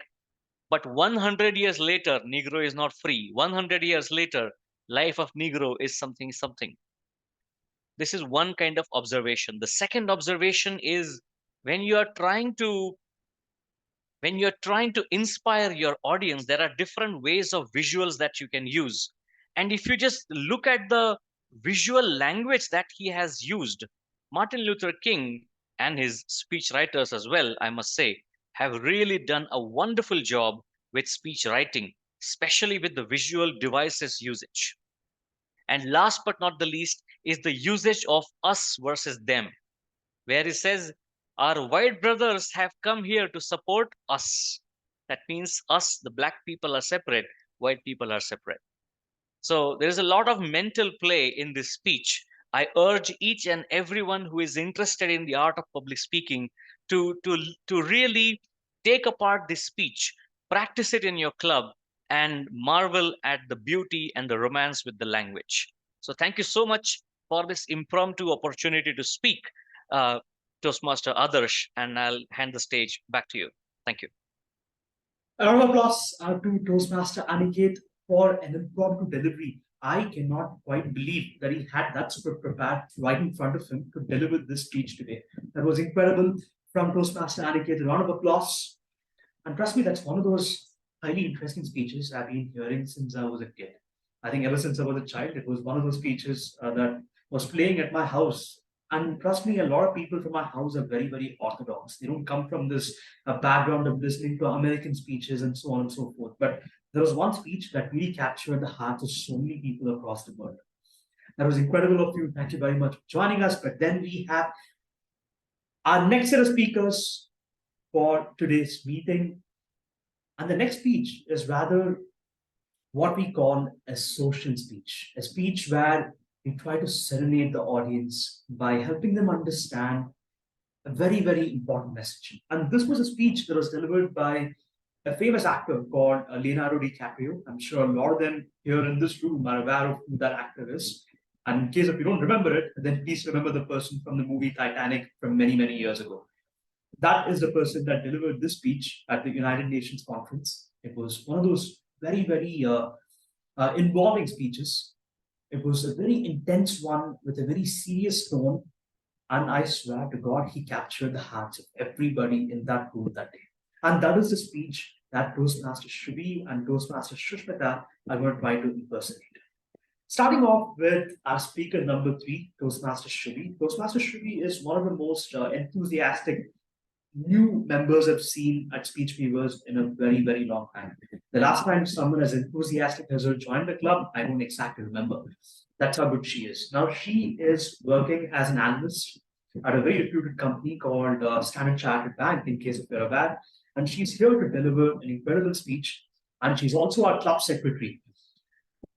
but 100 years later, Negro is not free. 100 years later, life of Negro is something, something. This is one kind of observation. The second observation is when you're trying to inspire your audience, there are different ways of visuals that you can use. And if you just look at the visual language that he has used, Martin Luther King and his speech writers as well, I must say, have really done a wonderful job with speech writing, especially with the visual devices usage. And last but not the least is the usage of us versus them, where he says, our white brothers have come here to support us. That means us, the black people, are separate, white people are separate. So there is a lot of mental play in this speech. I urge each and everyone who is interested in the art of public speaking to really take apart this speech, practice it in your club, and marvel at the beauty and the romance with the language. So thank you so much for this impromptu opportunity to speak, Toastmaster Adarsh, and I'll hand the stage back to you. Thank you. A round of applause to Toastmaster Aniket for an impromptu delivery. I cannot quite believe that he had that script prepared right in front of him to deliver this speech today. That was incredible from Toastmaster Aniket. A round of applause. And trust me, that's one of those highly interesting speeches I've been hearing since I was a kid. I think ever since I was a child, it was one of those speeches that was playing at my house. And trust me, a lot of people from my house are very, very orthodox. They don't come from this background of listening to American speeches and so on and so forth. But there was one speech that really captured the hearts of so many people across the world. That was incredible of you. Thank you very much for joining us. But then we have our next set of speakers for today's meeting. And the next speech is rather what we call a social speech, a speech where we try to serenade the audience by helping them understand a very, very important message. And this was a speech that was delivered by a famous actor called Leonardo DiCaprio. I'm sure a lot of them here in this room are aware of who that actor is. And in case if you don't remember it, then please remember the person from the movie Titanic from many, many years ago. That is the person that delivered this speech at the United Nations conference. It was one of those very, very involving speeches. It was a very intense one with a very serious tone. And I swear to God, he captured the hearts of everybody in that room that day. And that is the speech that Toastmaster Shruvi and Toastmaster Shushmita are going to try to impersonate. Starting off with our speaker number 3, Toastmaster Shruvi. Toastmaster Shruvi is one of the most enthusiastic new members I've seen at Speech Weavers in a very, very long time. The last time someone as enthusiastic as her joined the club, I don't exactly remember. That's how good she is. Now she is working as an analyst at a very reputed company called Standard Chartered Bank, in case of you're aware. And she's here to deliver an incredible speech. And she's also our club secretary.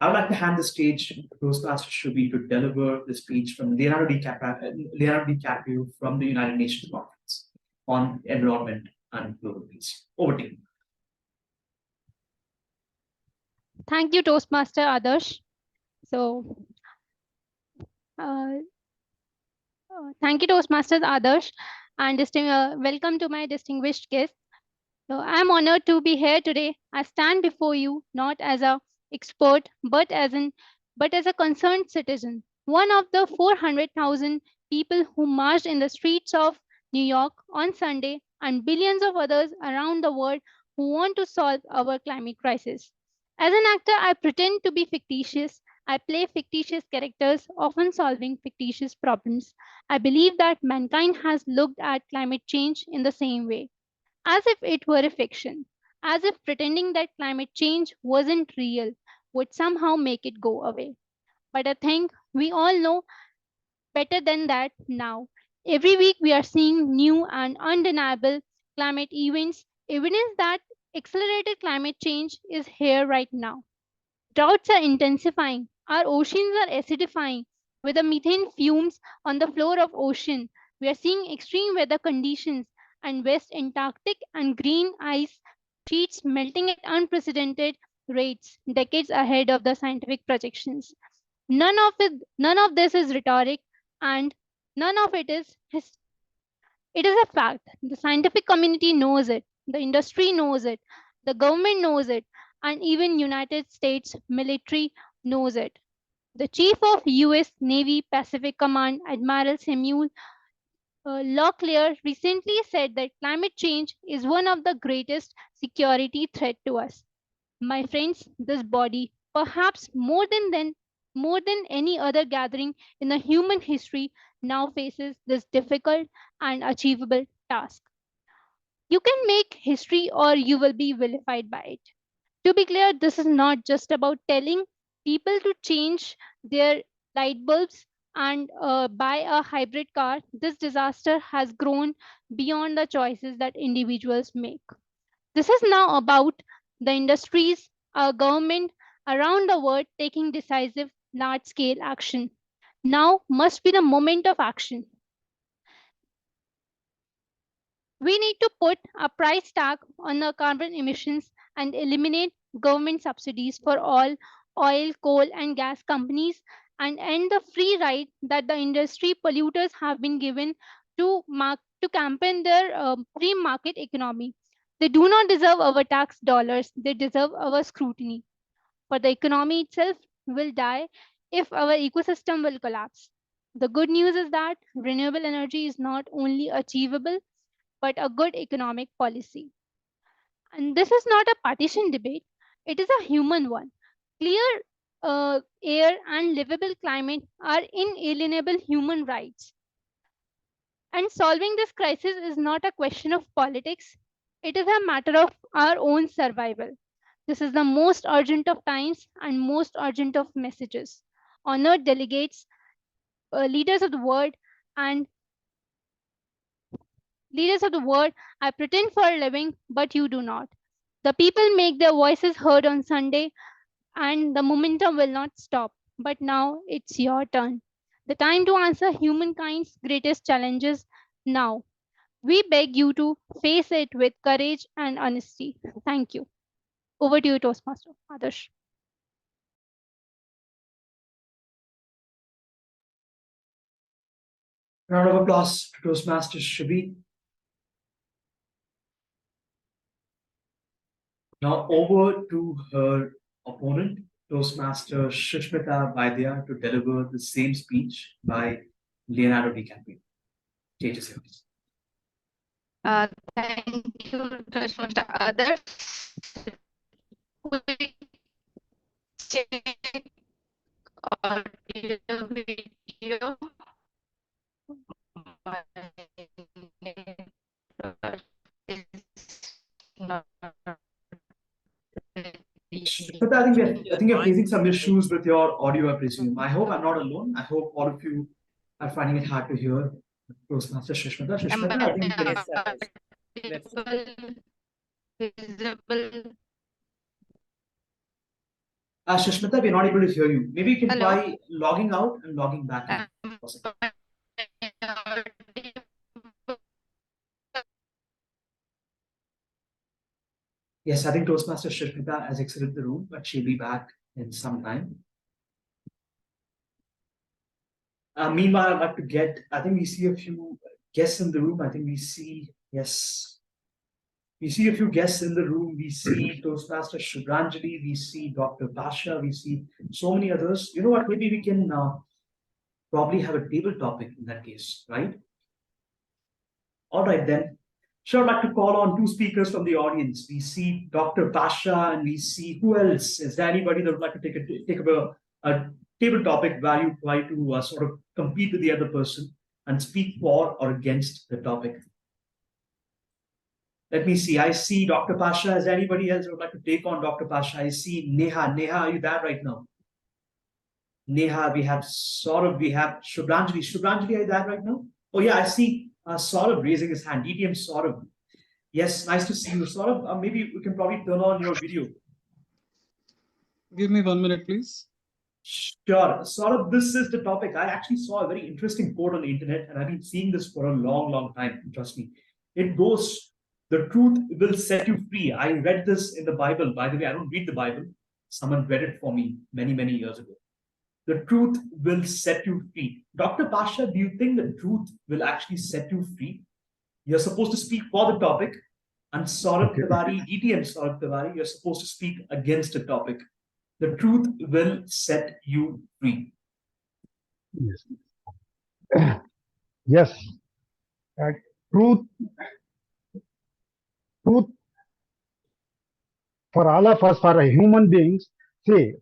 I would like to hand the stage to Toastmaster Shubi to deliver the speech from Leonardo DiCaprio from the United Nations Conference on environment and global peace. Over to you. Thank you, Toastmaster Adarsh. So, thank you, Toastmasters Adarsh, and welcome to my distinguished guests. So, I'm honored to be here today. I stand before you not as an expert, but as a concerned citizen, one of the 400,000 people who marched in the streets of New York on Sunday, and billions of others around the world who want to solve our climate crisis. As an actor, I pretend to be fictitious. I play fictitious characters, often solving fictitious problems. I believe that mankind has looked at climate change in the same way, as if it were a fiction, as if pretending that climate change wasn't real would somehow make it go away. But I think we all know better than that now. Every week we are seeing new and undeniable climate events, evidence that accelerated climate change is here right now. Droughts are intensifying, our oceans are acidifying with the methane fumes on the floor of ocean. We are seeing extreme weather conditions and West Antarctic and green ice sheets melting at unprecedented rates, decades ahead of the scientific projections. None of this is rhetoric, and none of it is it is a fact. The scientific community knows it, the industry knows it, the government knows it, and even United States military knows it. The chief of US Navy Pacific Command, Admiral Samuel Locklear, recently said that climate change is one of the greatest security threat to us. My friends, this body, perhaps more than any other gathering in the human history, now faces this difficult and achievable task. You can make history or you will be vilified by it. To be clear, this is not just about telling people to change their light bulbs and buy a hybrid car. This disaster has grown beyond the choices that individuals make. This is now about the industries, our government around the world taking decisive, large scale action. Now must be the moment of action. We need to put a price tag on the carbon emissions and eliminate government subsidies for all oil, coal, and gas companies and end the free ride that the industry polluters have been given to campaign their free market economy. They do not deserve our tax dollars, they deserve our scrutiny. For the economy itself will die if our ecosystem will collapse. The good news is that renewable energy is not only achievable but a good economic policy. And this is not a partisan debate, it is a human one. Clear air and livable climate are inalienable human rights. And solving this crisis is not a question of politics, it is a matter of our own survival. This is the most urgent of times and most urgent of messages. Honored delegates, leaders of the world, and leaders of the world, I pretend for a living, but you do not. The people make their voices heard on Sunday, and the momentum will not stop. But now it's your turn. The time to answer humankind's greatest challenges now. We beg you to face it with courage and honesty. Thank you. Over to you, Toastmaster Adarsh. Round of applause to Toastmasters Shubi. Now over to her opponent, Toastmaster Shushmita Vaidya, to deliver the same speech by Leonardo DiCaprio. Stage is yours. Thank you, Toastmaster Adarsh. Quick check audio video. But I think you're facing some issues with your audio, I presume. I hope I'm not alone. I hope all of you are finding it hard to hear Toastmaster Shishmita. Shishmita, I think Shishmita, we're not able to hear you. Maybe you can try logging out and logging back in. Yes, I think Toastmaster Shishmita has exited the room, but she'll be back in some time. Meanwhile, I'd like to get, I think we see a few guests in the room. I think we see, yes, we see a few guests in the room. We see Toastmaster Shubhranjali, we see Dr. Pasha, we see so many others. You know what, maybe we can probably have a table topic in that case, right? All right, then. Sure, I'd like to call on two speakers from the audience. We see Dr. Pasha and we see who else? Is there anybody that would like to take up a table topic where you try to sort of compete with the other person and speak for or against the topic? Let me see. I see Dr. Pasha. Is there anybody else who would like to take on Dr. Pasha? I see Neha. Neha, are you there right now? Neha, we have Saurabh, we have Shubhranjali. Shubhranjali, are you there right now? Oh yeah, I see Saurabh raising his hand. DTM Saurabh. Yes, nice to see you, Saurabh. Maybe we can probably turn on your video. Give me 1 minute, please. Sure. Saurabh, this is the topic. I actually saw a very interesting quote on the internet, and I've been seeing this for a long, long time. Trust me. It goes, the truth will set you free. I read this in the Bible. By the way, I don't read the Bible. Someone read it for me many, many years ago. The truth will set you free. Dr. Pasha, do you think the truth will actually set you free? You're supposed to speak for the topic, and Saurabh Tiwari, DTM Saurabh Tiwari, you're supposed to speak against the topic. The truth will set you free. Yes. Yes. Truth for all of us, for human beings, see,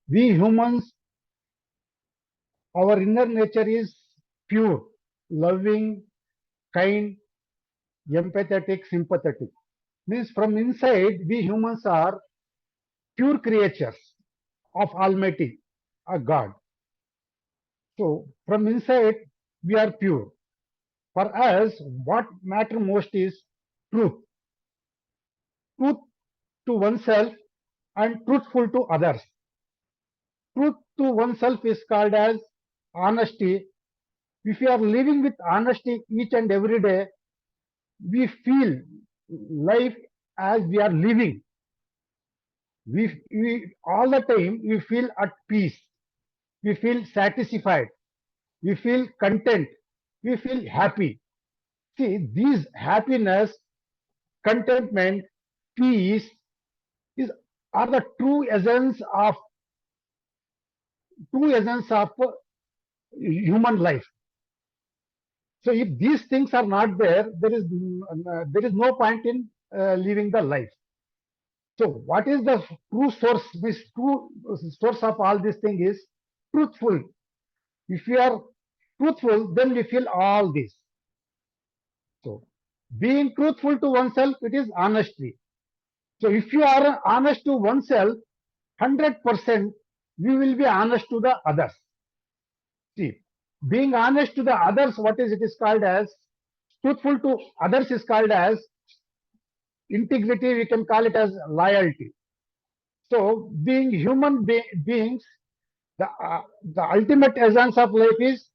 we humans, our inner nature is pure, loving, kind, empathetic, sympathetic. Means from inside, we humans are pure creatures of Almighty, a God. So from inside, we are pure. For us, what matters most is truth. Truth to oneself and truthful to others. Truth to oneself is called as honesty. If we are living with honesty each and every day, we feel life as we are living. We all the time we feel at peace. We feel satisfied. We feel content. We feel happy. See, these happiness, contentment, peace are the true essence of human life. So if these things are not there, there is no point in living the life. So what is the true source? This true source of all these things is truthful. If we are truthful, then we feel all this. So being truthful to oneself, it is honesty. So if you are honest to oneself, 100%, we will be honest to the others. See, being honest to the others, what is it is called as? Truthful to others is called as integrity. We can call it as loyalty. So being human beings, the ultimate essence of life is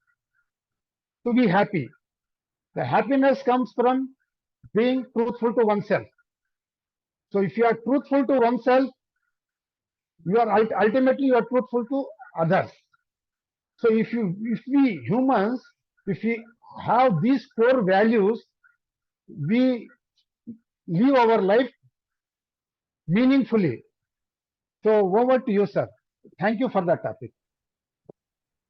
to be happy. The happiness comes from being truthful to oneself. So if you are truthful to oneself, you are ultimately you are truthful to others. So if we humans, if we have these core values, we live our life meaningfully. So over to you, sir. Thank you for that topic.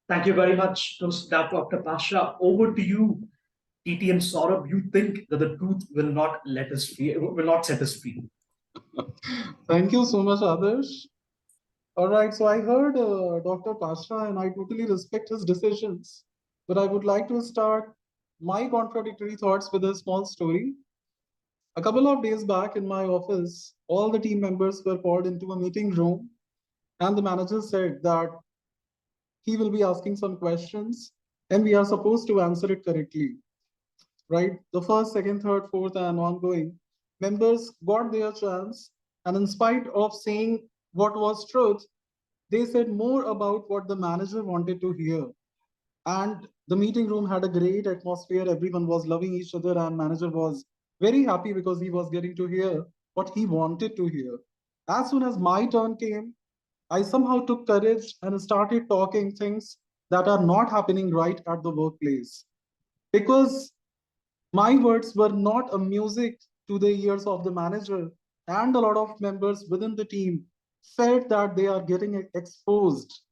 Thank you very much, Dr. Pasha. Over to you, DTM Saurabh. You think that the truth will not let us free, will not set us free? Thank you so much, Adarsh. All right, so I heard Dr. Pasha and I totally respect his decisions, but I would like to start my contradictory thoughts with a small story. A couple of days back in my office, all the team members were called into a meeting room, and the manager said that he will be asking some questions and we are supposed to answer it correctly, right? The first, second, third, fourth, and ongoing members got their chance, and in spite of saying what was truth, they said more about what the manager wanted to hear. And the meeting room had a great atmosphere. Everyone was loving each other, and manager was very happy because he was getting to hear what he wanted to hear. As soon as my turn came, I somehow took courage and started talking things that are not happening right at the workplace. Because my words were not a music to the ears of the manager, and a lot of members within the team felt that they are getting exposed.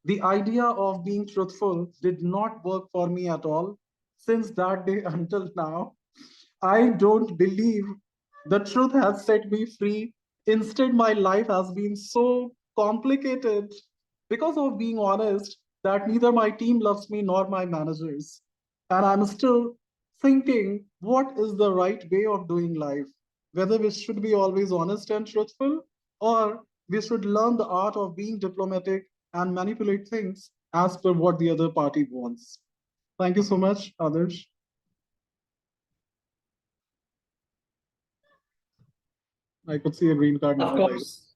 The idea of being truthful did not work for me at all. Since that day until now, I don't believe the truth has set me free. Instead, my life has been so complicated because of being honest that neither my team loves me nor my managers. And I'm still thinking, what is the right way of doing life? Whether we should be always honest and truthful, or we should learn the art of being diplomatic and manipulate things as per what the other party wants. Thank you so much, Adarsh. I could see a green card. Of course,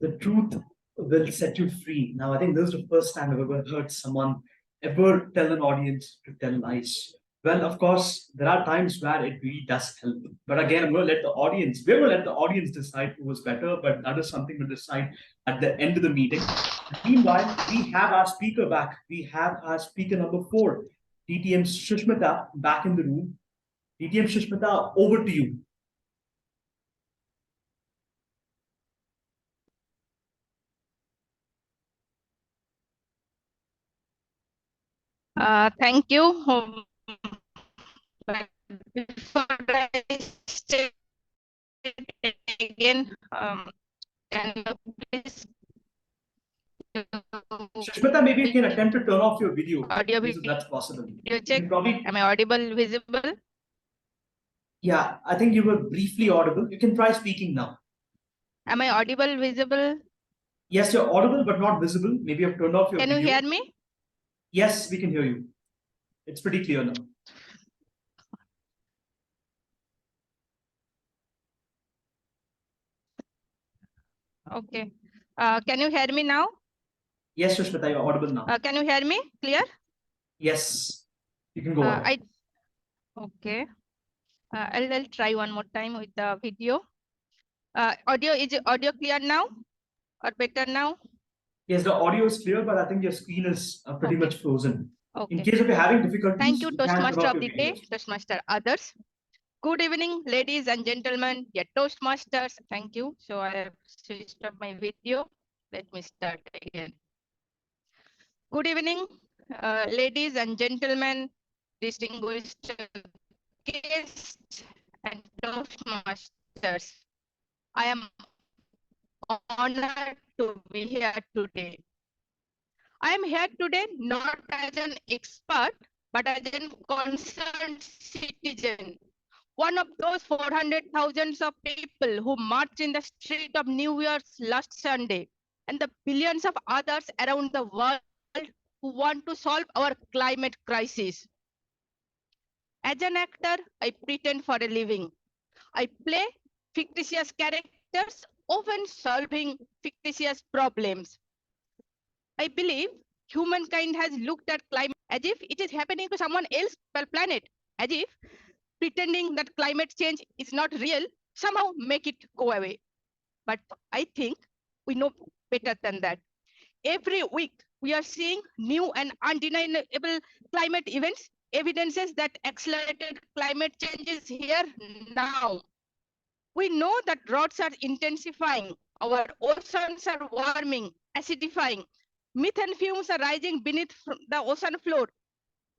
the truth will set you free. Now, I think this is the first time I've ever heard someone ever tell an audience to tell lies. Well, of course, there are times where it really does help. But again, we're going to let the audience decide who was better, but that is something to decide at the end of the meeting. Meanwhile, we have our speaker back. We have our speaker number 4, DTM Shushmita, back in the room. DTM Shushmita, over to you. Thank you. Before I start again, can you please Shushmita, maybe you can attempt to turn off your video. audio If that's possible. video check? Am I audible, visible? Yeah, I think you were briefly audible. You can try speaking now. Am I audible, visible? Yes, you're audible but not visible. Maybe you've turned off your Can video. you hear me? Yes, we can hear you. It's pretty clear now. Okay. Can you hear me now? Yes, Shushmita, you're audible now. Can you hear me? Clear? Yes, you can go on. Okay. I'll try one more time with the video. Is audio clear now or better now? Yes, the audio is clear, but I think your screen is pretty much frozen. Okay. In case if you're having difficulties, Thank you, can turn Toastmaster off of your the day, videos. Toastmaster others. Good evening, ladies and gentlemen, dear Toastmasters. Thank you. So I have switched up my video. Let me start again. Good evening, ladies and gentlemen, distinguished guests and Toastmasters. I am honored to be here today. I am here today not as an expert, but as a concerned citizen. One of those 400,000 of people who marched in the street of New York's last Sunday, and the billions of others around the world who want to solve our climate crisis. As an actor, I pretend for a living. I play fictitious characters, often solving fictitious problems. I believe humankind has looked at climate as if it is happening to someone else's planet, as if pretending that climate change is not real somehow make it go away. But I think we know better than that. Every week, we are seeing new and undeniable climate events, evidences that accelerated climate change is here now. We know that droughts are intensifying, our oceans are warming, acidifying, methane fumes are rising beneath the ocean floor.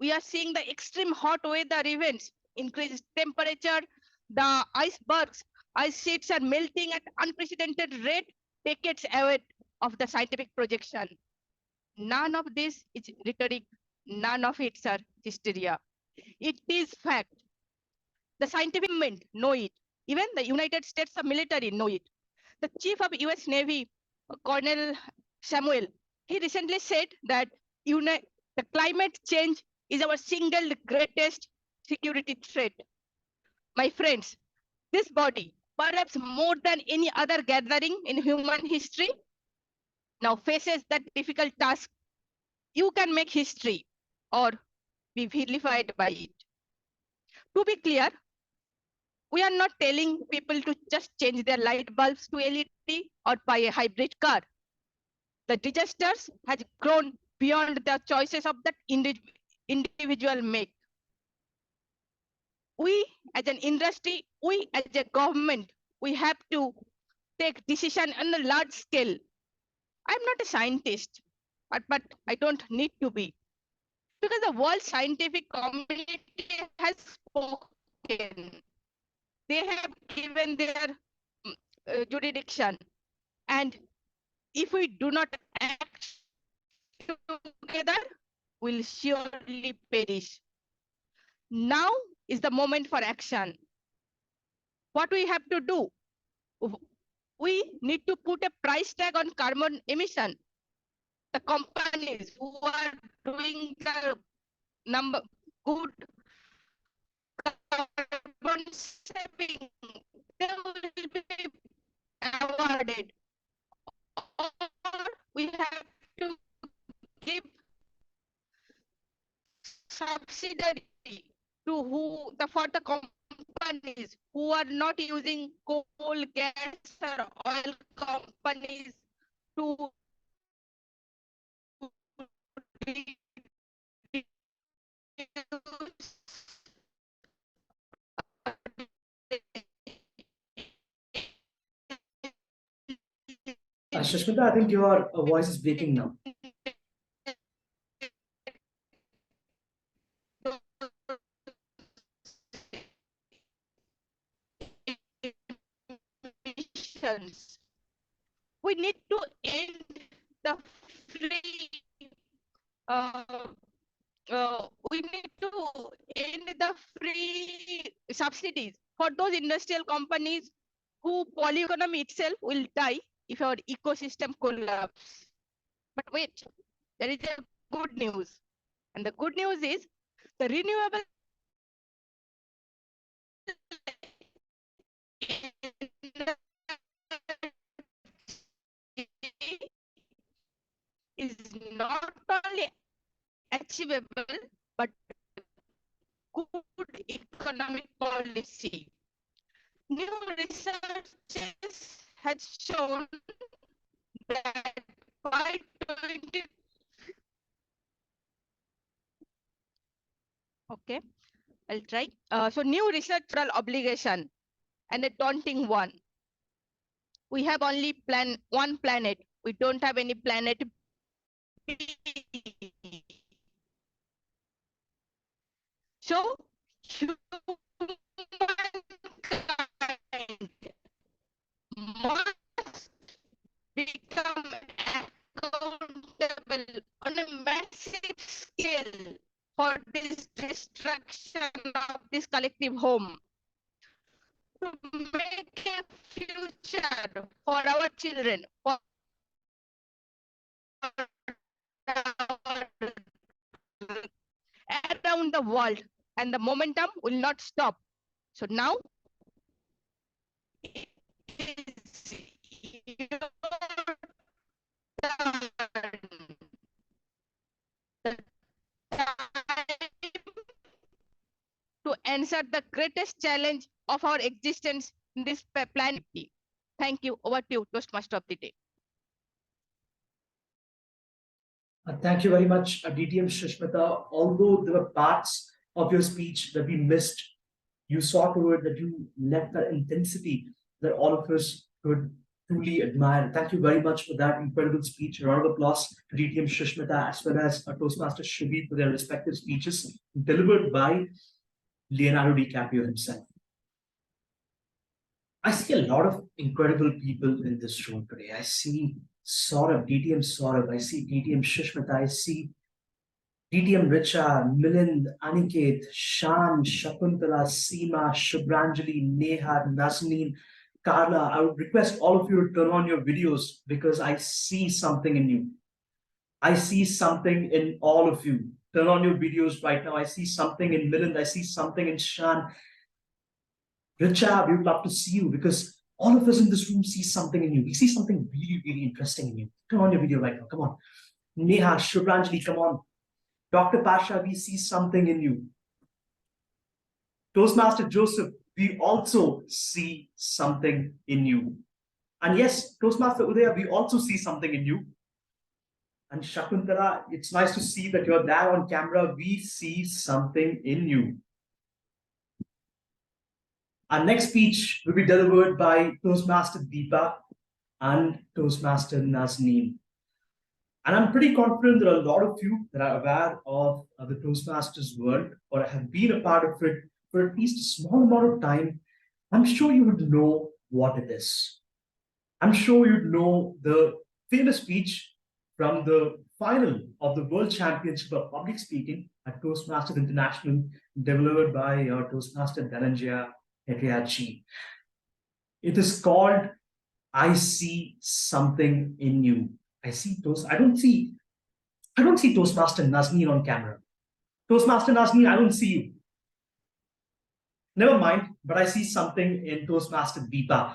We are seeing the extreme hot weather events, increased temperature, the icebergs, ice sheets are melting at unprecedented rate, decades ahead of the scientific projection. None of this is rhetoric, none of it is hysteria. It is fact. The scientific movement know it. Even the United States military know it. The Chief of US Navy, Colonel Samuel, he recently said that the climate change is our single greatest security threat. My friends, this body, perhaps more than any other gathering in human history, now faces that difficult task. You can make history or be vilified by it. To be clear, we are not telling people to just change their light bulbs to LED or buy a hybrid car. The disasters has grown beyond the choices of that individual make. We as an industry, we as a government, we have to take decision on a large scale. I'm not a scientist, but I don't need to be. Because the world scientific community has spoken. They have given their jurisdiction. And if we do not act together, we'll surely perish. Now is the moment for action. What we have to do? We need to put a price tag on carbon emission. The companies who are doing the good carbon saving, they will be awarded. Or we have to give subsidy to for the companies who are not using coal, gas, or oil companies to Shashmita, I think your voice is breaking now. We need to end the free we need to end the free subsidies for those industrial companies who poly economy itself will die if our ecosystem collapses. But wait, there is a good news. And the good news is the renewable is not only achievable, but good economic policy. New research has shown that by 20, okay, I'll try. So new research obligation and a daunting one. We have only one planet. We don't have any planet B. So humankind must become accountable on a massive scale for this destruction of this collective home. To make a future for our children, for around the world, and the momentum will not stop. So now it is your turn. The time to answer the greatest challenge of our existence in this planet. Thank you. Over to you, Toastmaster of the day. Thank you very much, DTM Shashmita. Although there were parts of your speech that we missed, you saw to it that you left that intensity that all of us could truly admire. Thank you very much for that incredible speech. A round of applause to DTM Shashmita as well as Toastmaster Shubhi for their respective speeches delivered by Leonardo DiCaprio himself. I see a lot of incredible people in this room today. I see Saurabh, DTM Saurabh, I see DTM Shashmita, I see DTM Richa, Milind, Aniket, Shan, Shakuntala, Seema, Shubhranjali, Neha, Nazneen, Carla. I would request all of you to turn on your videos because I see something in you. I see something in all of you. Turn on your videos right now. I see something in Milind. I see something in Shan. Richa, we would love to see you because all of us in this room see something in you. We see something really, really interesting in you. Turn on your video right now. Come on. Neha, Shubhranjali, come on. Dr. Pasha, we see something in you. Toastmaster Joseph, we also see something in you. And yes, Toastmaster Udaya, we also see something in you. And Shakuntala, it's nice to see that you're there on camera. We see something in you. Our next speech will be delivered by Toastmaster Deepa and Toastmaster Nazneen. And I'm pretty confident there are a lot of you that are aware of the Toastmasters world or have been a part of it for at least a small amount of time. I'm sure you would know what it is. I'm sure you'd know the famous speech from the final of the World Championship of Public Speaking at Toastmasters International, delivered by Toastmaster Dhananjaya Hettiarchi. It is called I See Something in You. I don't see Toastmaster Nazneen on camera. Toastmaster Nazneen, I don't see you. Never mind, but I see something in Toastmaster Deepa.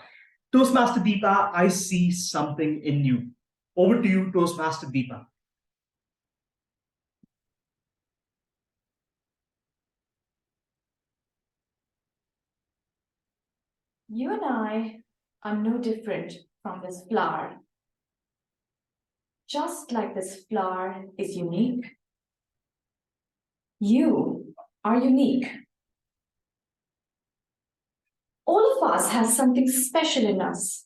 Toastmaster Deepa, I see something in you. Over to you, Toastmaster Deepa. You and I are no different from this flower. Just like this flower is unique, you are unique. All of us have something special in us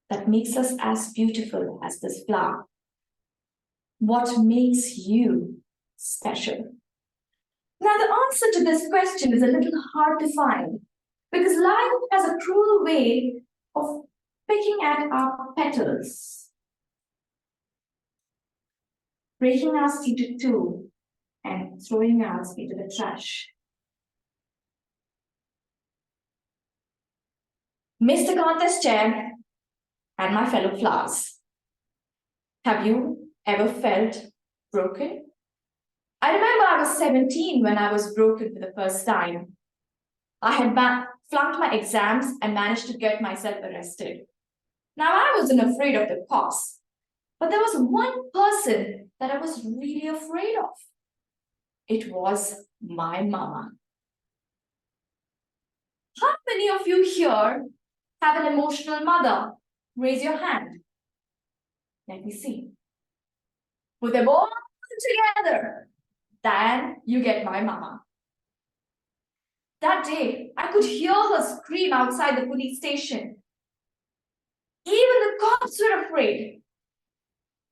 that makes us as beautiful as this flower. What makes you special? Now, the answer to this question is a little hard to find because life has a cruel way of picking at our petals, breaking us into two and throwing us into the trash. Mr. Contest Chair and my fellow flowers, have you ever felt broken? I remember I was 17 when I was broken for the first time. I had flunked my exams and managed to get myself arrested. Now, I wasn't afraid of the cops, but there was one person that I was really afraid of. It was my mama. How many of you here have an emotional mother? Raise your hand. Let me see. Put them all together. Then you get my mama. That day, I could hear her scream outside the police station. Even the cops were afraid.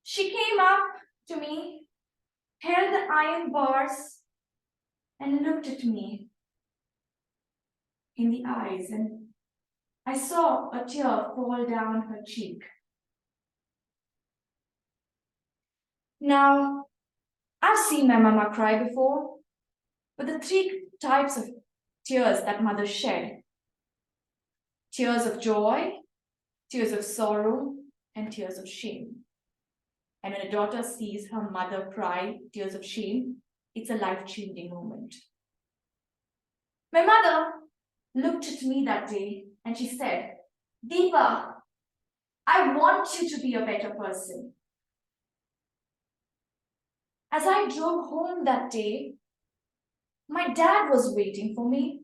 She came up to me, held the iron bars, and looked at me in the eyes, and I saw a tear fall down her cheek. Now, I've seen my mama cry before, but the three types of tears that mothers shed: tears of joy, tears of sorrow, and tears of shame. And when a daughter sees her mother cry tears of shame, it's a life-changing moment. My mother looked at me that day and she said, "Deepa, I want you to be a better person." As I drove home that day, my dad was waiting for me.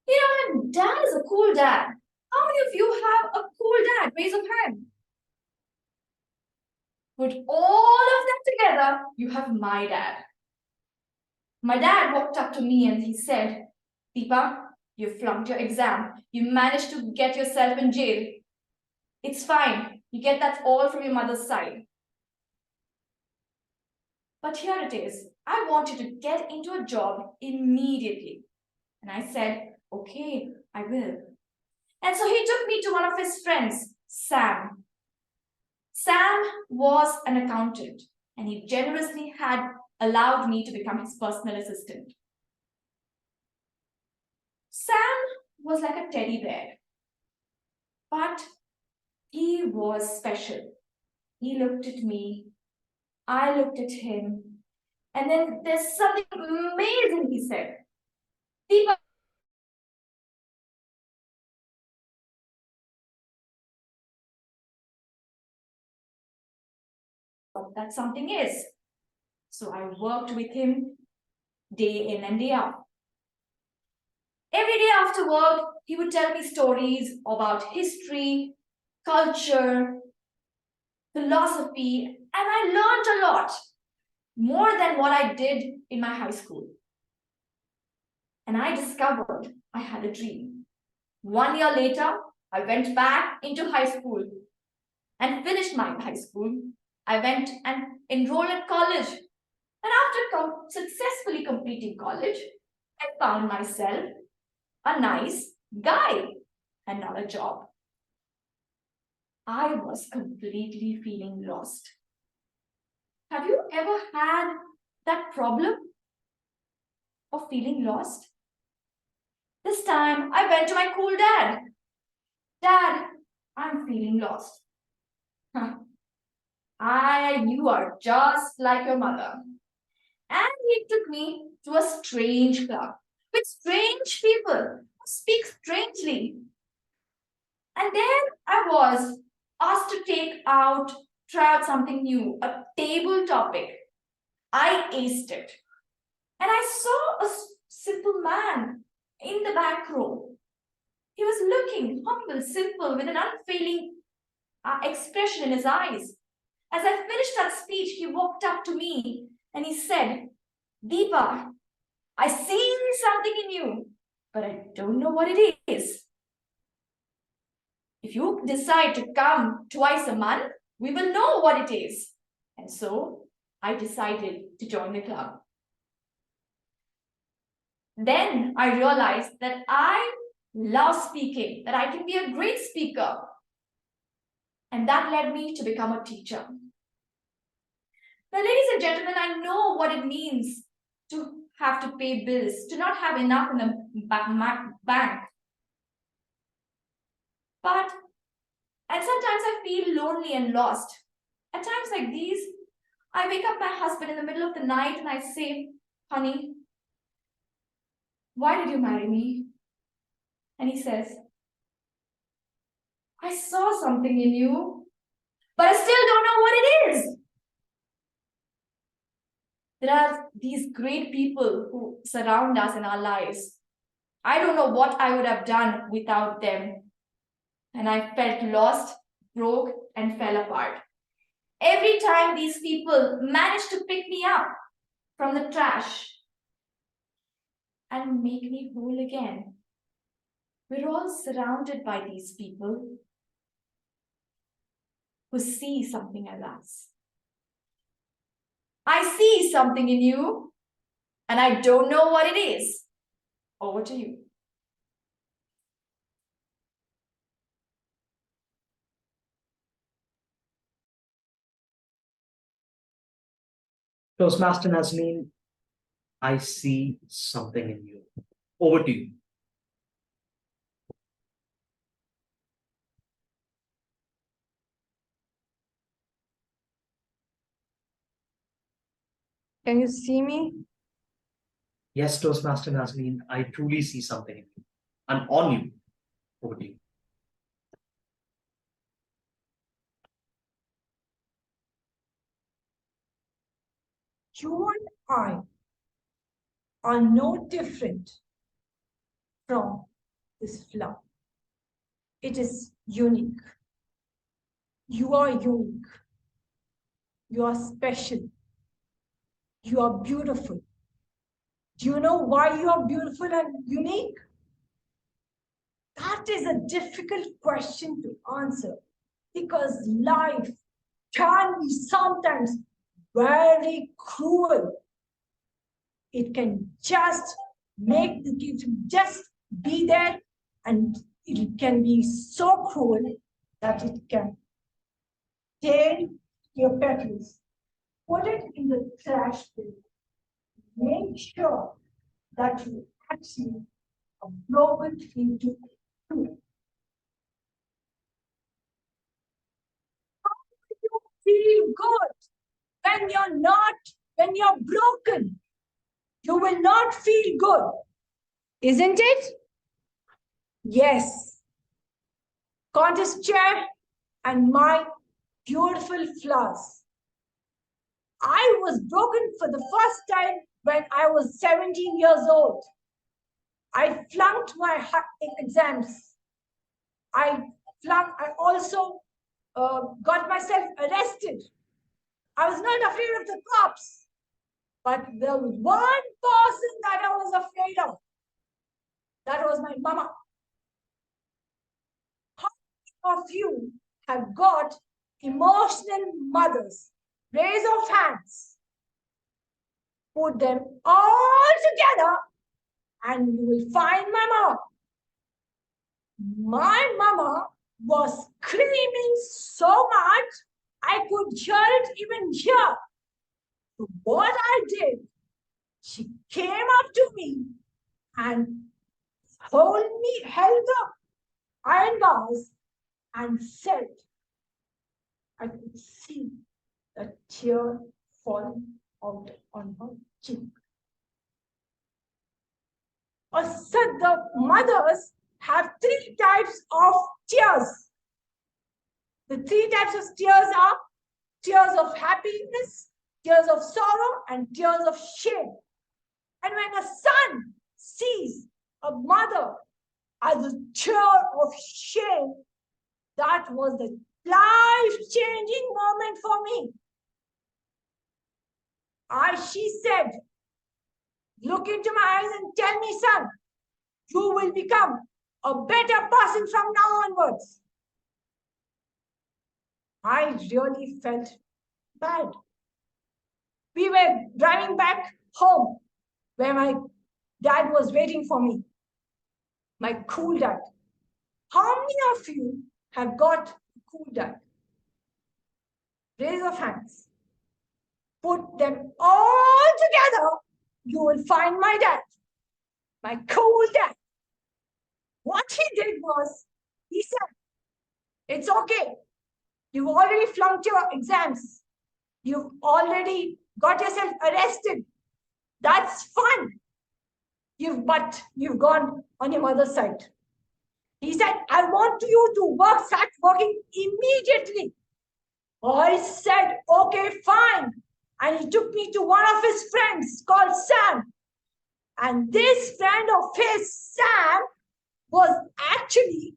You know, my dad is a cool dad. How many of you have a cool dad? Raise your hand. Put all of them together, you have my dad. My dad walked up to me and he said, "Deepa, you flunked your exam. You managed to get yourself in jail. It's fine. You get that all from your mother's side. But here it is. I want you to get into a job immediately." And I said, "Okay, I will." And so he took me to one of his friends, Sam. Sam was an accountant. and he generously had allowed me to become his personal assistant. Sam was like a teddy bear, but he was special. He looked at me, I looked at him, and then there's something amazing he said. Deepa, what that something is. So I worked with him day in and day out. Every day after work, he would tell me stories about history, culture, philosophy, and I learned a lot, more than what I did in my high school. And I discovered I had a dream. 1 year later, I went back into high school and finished my high school. I went and enrolled at college. And after successfully completing college, I found myself a nice guy and not a job. I was completely feeling lost. Have you ever had that problem of feeling lost? This time I went to my cool dad. Dad, I'm feeling lost. You are just like your mother. And he took me to a strange club with strange people who speak strangely. And then I was asked to try out something new, a table topic. I aced it. And I saw a simple man in the back row. He was looking humble, simple, with an unfailing expression in his eyes. As I finished that speech, he walked up to me and he said, Deepa, I see something in you, but I don't know what it is. If you decide to come twice a month, we will know what it is. And so I decided to join the club. Then I realized that I love speaking, that I can be a great speaker. And that led me to become a teacher. Now, ladies and gentlemen, I know what it means to have to pay bills, to not have enough in the bank. And sometimes I feel lonely and lost. At times like these, I wake up my husband in the middle of the night and I say, honey, why did you marry me? And he says, I saw something in you, but I still don't know what it is. There are these great people who surround us in our lives. I don't know what I would have done without them. And I felt lost, broke, and fell apart. Every time these people managed to pick me up from the trash and make me whole again. We're all surrounded by these people who see something in us. I see something in you, and I don't know what it is. Over to you. Toastmaster Nazneen, I see something in you. Over to you. Can you see me? Yes, Toastmaster Nazneen, I truly see something in you. And on you. Over to you. You and I are no different from this flower. It is unique. You are unique. You are special. You are beautiful. Do you know why you are beautiful and unique? That is a difficult question to answer because life can be sometimes very cruel. It can just make the gift just be there, and it can be so cruel that it can tear your petals. put it in the trash bin. Make sure that you actually blow it into two. How do you feel good when you're broken? You will not feel good, isn't it? Yes. Contest chair and my beautiful flowers. I was broken for the first time when I was 17 years old. I flunked my exams. I also got myself arrested. I was not afraid of the cops, but there was one person that I was afraid of. That was my mama. How many of you have got emotional mothers? Raise of hands. Put them all together and you will find my mama. My mama was screaming so much, I could hear it even here. So what I did, she came up to me and held the iron bars and said, I could see the tear falling out on her cheek. So the mothers have three types of tears. The three types of tears are tears of happiness, tears of sorrow, and tears of shame. And when a son sees a mother as a tear of shame, that was the life-changing moment for me. She said, look into my eyes and tell me, son, you will become a better person from now onwards. I really felt bad. We were driving back home where my dad was waiting for me. My cool dad. How many of you have got a cool dad? Raise of hands. Put them all together. You will find my dad. My cool dad. What he did was, he said, it's okay. You've already flunked your exams. You've already got yourself arrested. That's fun. But you've gone on your mother's side. He said, I want you to start working immediately. I said, okay, fine. And he took me to one of his friends called Sam. And this friend of his, Sam, was actually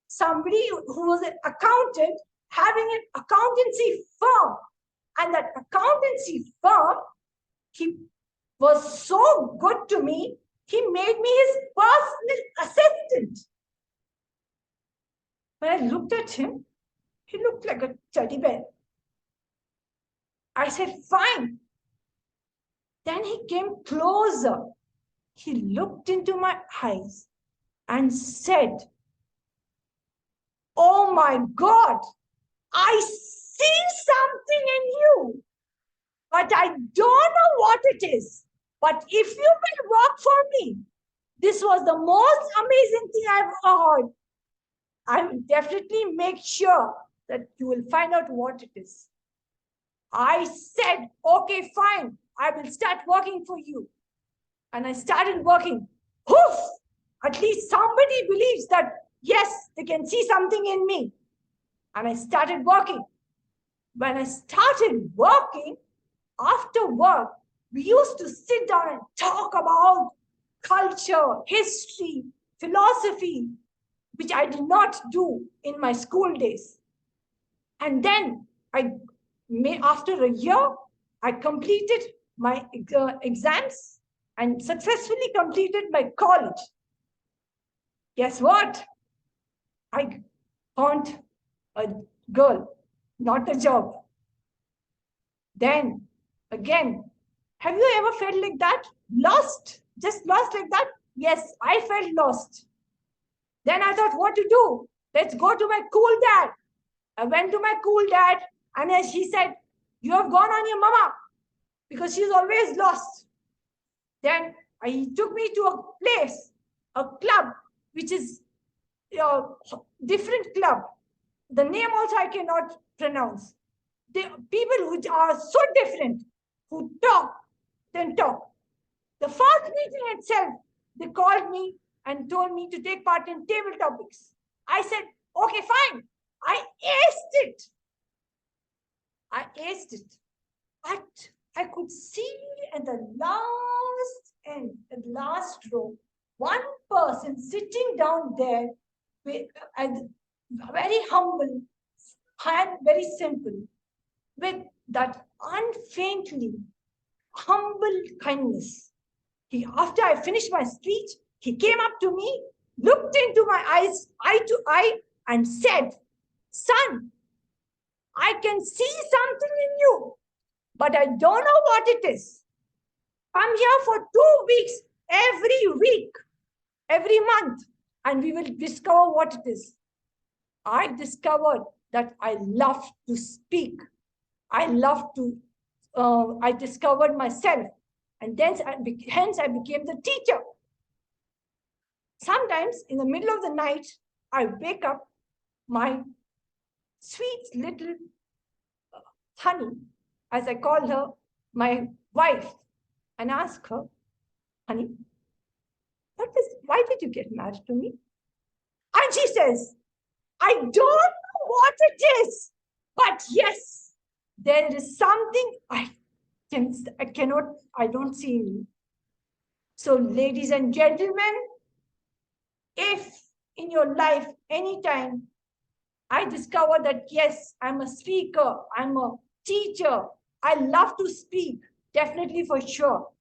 somebody who was an accountant having an accountancy firm. And that accountancy firm, he was so good to me, he made me his personal assistant. When I looked at him, he looked like a teddy bear. I said, fine. Then he came closer. He looked into my eyes and said, oh my God, I see something in you, but I don't know what it is. But if you will work for me, this was the most amazing thing I've ever heard. I will definitely make sure that you will find out what it is. I said, okay, fine. I will start working for you. And I started working. Poof! At least somebody believes that, yes, they can see something in me. And I started working. When I started working, after work, we used to sit down and talk about culture, history, philosophy, which I did not do in my school days. And then after a year, I completed my exams and successfully completed my college. Guess what? I found a girl, not a job. Then again, have you ever felt like that? Lost? Just lost like that? Yes, I felt lost. Then I thought, what to do? Let's go to my cool dad. I went to my cool dad and he said, You have gone on your mama because she's always lost. Then he took me to a place, a club, which is a different club. The name also I cannot pronounce. The people who are so different, who talk, then talk. The first meeting itself, they called me and told me to take part in table topics. I said, okay, fine. I aced it. But I could see at the last end, at the last row, one person sitting down there, and very humble and very simple, with that unfaintly humble kindness. After I finished my speech, he came up to me, looked into my eyes, eye to eye, and said, "Son, I can see something in you, but I don't know what it is. Come here for 2 weeks, every week, every month, and we will discover what it is." I discovered that I love to speak. I discovered myself, and hence I became the teacher. Sometimes in the middle of the night, I wake up my sweet little honey, as I call her, my wife, and ask her, "Honey, why did you get married to me?" And she says, "I don't know what it is, but yes, there is something I don't see in you." So, ladies and gentlemen, if in your life, anytime, I discover that, yes, I'm a speaker, I'm a teacher, I love to speak, definitely for sure.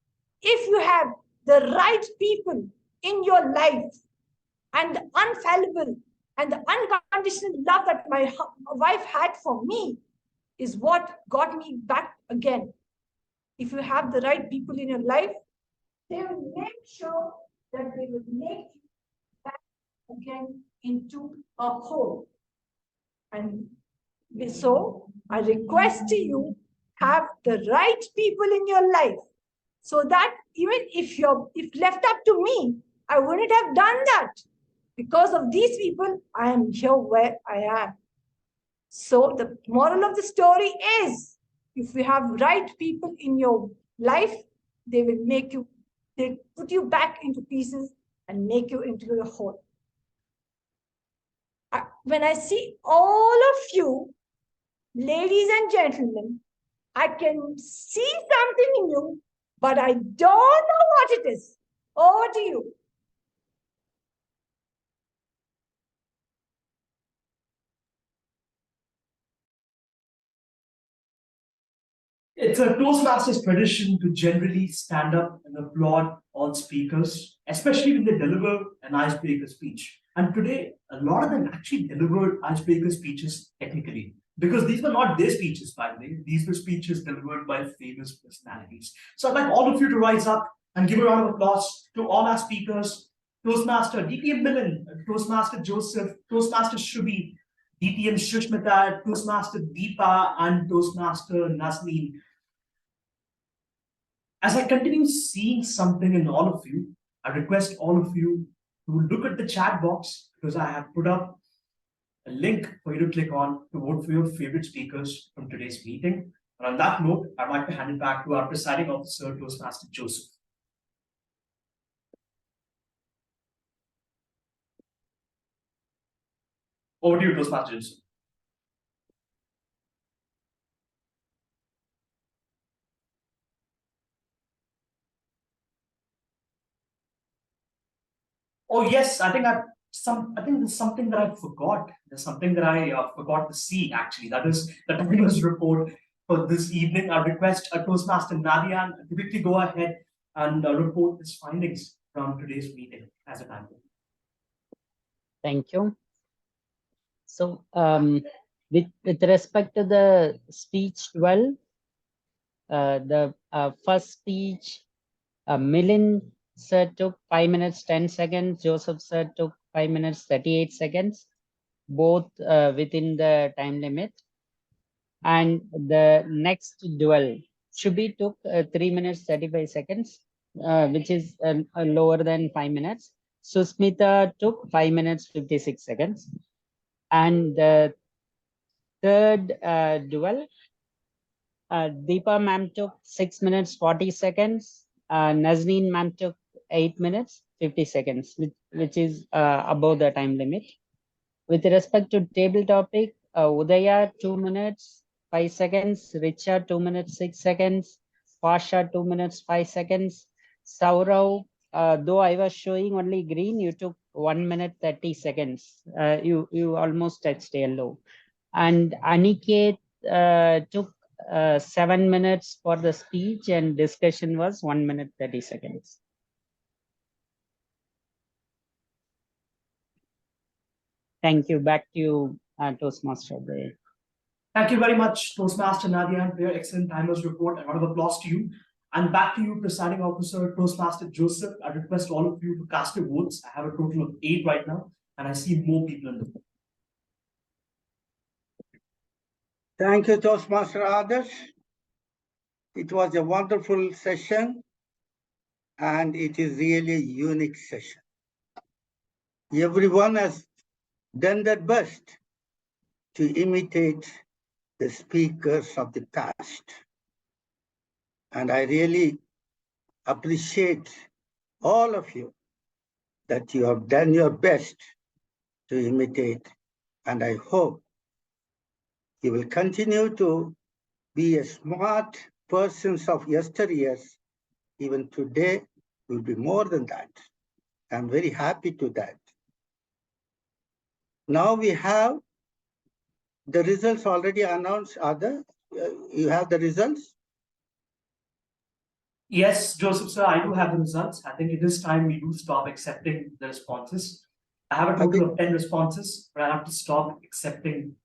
If you have the right people in your life, and the unfallible and the unconditional love that my wife had for me is what got me back again. If you have the right people in your life, they will make sure that they will make you back again into a whole. And so I request to you, have the right people in your life, so that even if left up to me, I wouldn't have done that. Because of these people, I am here where I am. So the moral of the story is, if you have right people in your life, they will put you back into pieces and make you into a whole. When I see all of you, ladies and gentlemen, I can see something in you, but I don't know what it is. Over to you. It's a Toastmasters tradition to generally stand up and applaud all speakers, especially when they deliver an icebreaker speech. And today, a lot of them actually delivered icebreaker speeches technically, because these were not their speeches, by the way. These were speeches delivered by famous personalities. So I'd like all of you to rise up and give a round of applause to all our speakers: Toastmaster DTM Millen, Toastmaster Joseph, Toastmaster Shubhi, DTM Shushmita, Toastmaster Deepa, and Toastmaster Nazneen. As I continue seeing something in all of you, I request all of you to look at the chat box, because I have put up a link for you to click on to vote for your favorite speakers from today's meeting. And on that note, I'd like to hand it back to our presiding officer, Toastmaster Joseph. Over to you, Toastmaster Joseph. Oh yes, I think there's something that I forgot. There's something that I forgot to see, actually. That is the timer's report for this evening. I request Toastmaster Nadian to quickly go ahead and report his findings from today's meeting as a timer. Thank you. So, with respect to the speech duel, the first speech, Millen sir took 5 minutes 10 seconds. Joseph sir took 5 minutes 38 seconds, both within the time limit. And the next duel, Shubhi took 3 minutes 35 seconds, which is lower than 5 minutes. Susmita took 5 minutes 56 seconds. And the third duel, Deepa ma'am took 6 minutes 40 seconds. Nazneen ma'am took 8 minutes 50 seconds, which is above the time limit. With respect to table topic, Udaya 2 minutes 5 seconds, Richa 2 minutes 6 seconds, Pasha 2 minutes 5 seconds, Saurav, though I was showing only green, you took 1 minute 30 seconds. You almost touched yellow. And Aniket took 7 minutes for the speech, and discussion was 1 minute 30 seconds. Thank you. Back to you, Toastmaster. Thank you very much, Toastmaster Nadia, for your excellent timers report. A round of applause to you. And back to you, Presiding Officer, Toastmaster Joseph. I request all of you to cast your votes. I have a total of 8 right now, and I see more people in the room. Thank you, Toastmaster Adarsh. It was a wonderful session, and it is really a unique session. Everyone has done their best to imitate the speakers of the past. And I really appreciate all of you that you have done your best to imitate. And I hope you will continue to be a smart persons of yesteryears. Even today will be more than that. I'm very happy to that. Now we have the results already announced. You have the results? Yes, Joseph, sir, I do have the results. I think it is time we do stop accepting the responses. I have a total of 10 responses, but I have to stop accepting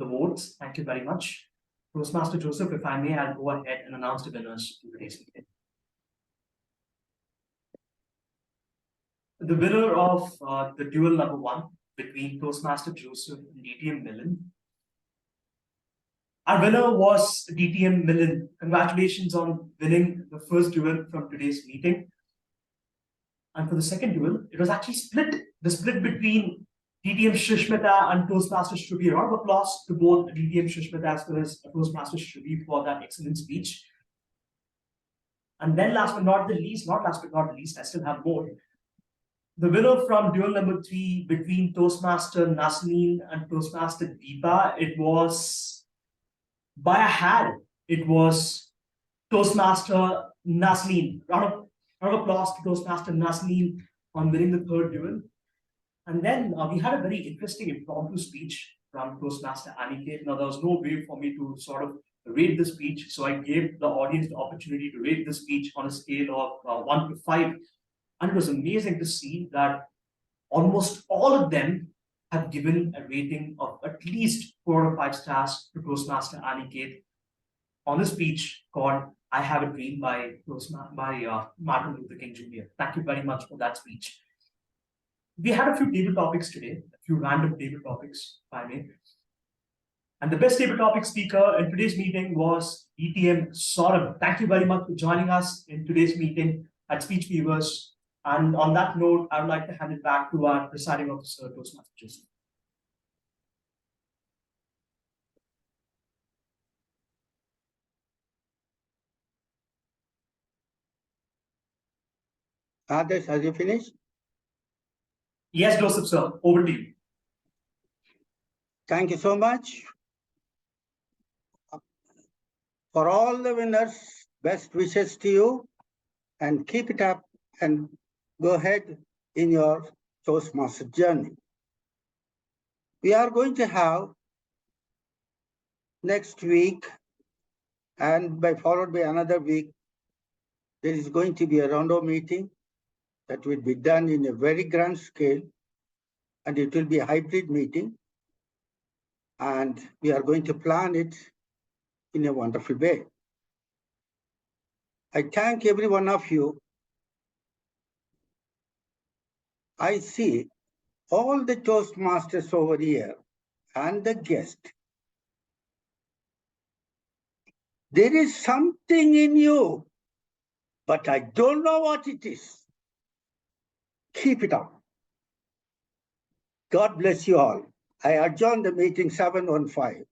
the votes. Thank you very much. Toastmaster Joseph, if I may, I'll go ahead and announce the winners of today's meeting. The winner of the duel number 1 between Toastmaster Joseph and DTM Millen. Our winner was DTM Millen. Congratulations on winning the first duel from today's meeting. And for the second duel, it was actually split. The split between DTM Shushmita and Toastmaster Shubhi. A round of applause to both DTM Shushmita as well as Toastmaster Shubhi for that excellent speech. And then last but not the least, I still have more. The winner from duel number 3 between Toastmaster Nazneen and Toastmaster Deepa, it was by a hand. It was Toastmaster Nazneen. Round of applause to Toastmaster Nazneen on winning the third duel. And then we had a very interesting impromptu speech from Toastmaster Aniket. Now, there was no way for me to sort of rate the speech, so I gave the audience the opportunity to rate the speech on a scale of 1 to 5. And it was amazing to see that almost all of them have given a rating of at least 4 or 5 stars to Toastmaster Aniket on a speech called I Have a Dream by Martin Luther King Jr. Thank you very much for that speech. We had a few table topics today, a few random table topics, if I may. And the best table topic speaker in today's meeting was DTM Saurabh. Thank you very much for joining us in today's meeting at Speech Weavers. And on that note, I would like to hand it back to our presiding officer, Toastmaster Joseph. Adarsh, have you finished? Yes, Joseph, sir. Over to you. Thank you so much. For all the winners, best wishes to you, and keep it up and go ahead in your Toastmaster journey. We are going to have next week, and followed by another week, there is going to be a rondo meeting that will be done in a very grand scale, and it will be a hybrid meeting. And we are going to plan it in a wonderful way. I thank every one of you. I see all the Toastmasters over here and the guest. There is something in you, but I don't know what it is. Keep it up. God bless you all. I adjourn the meeting 7:15.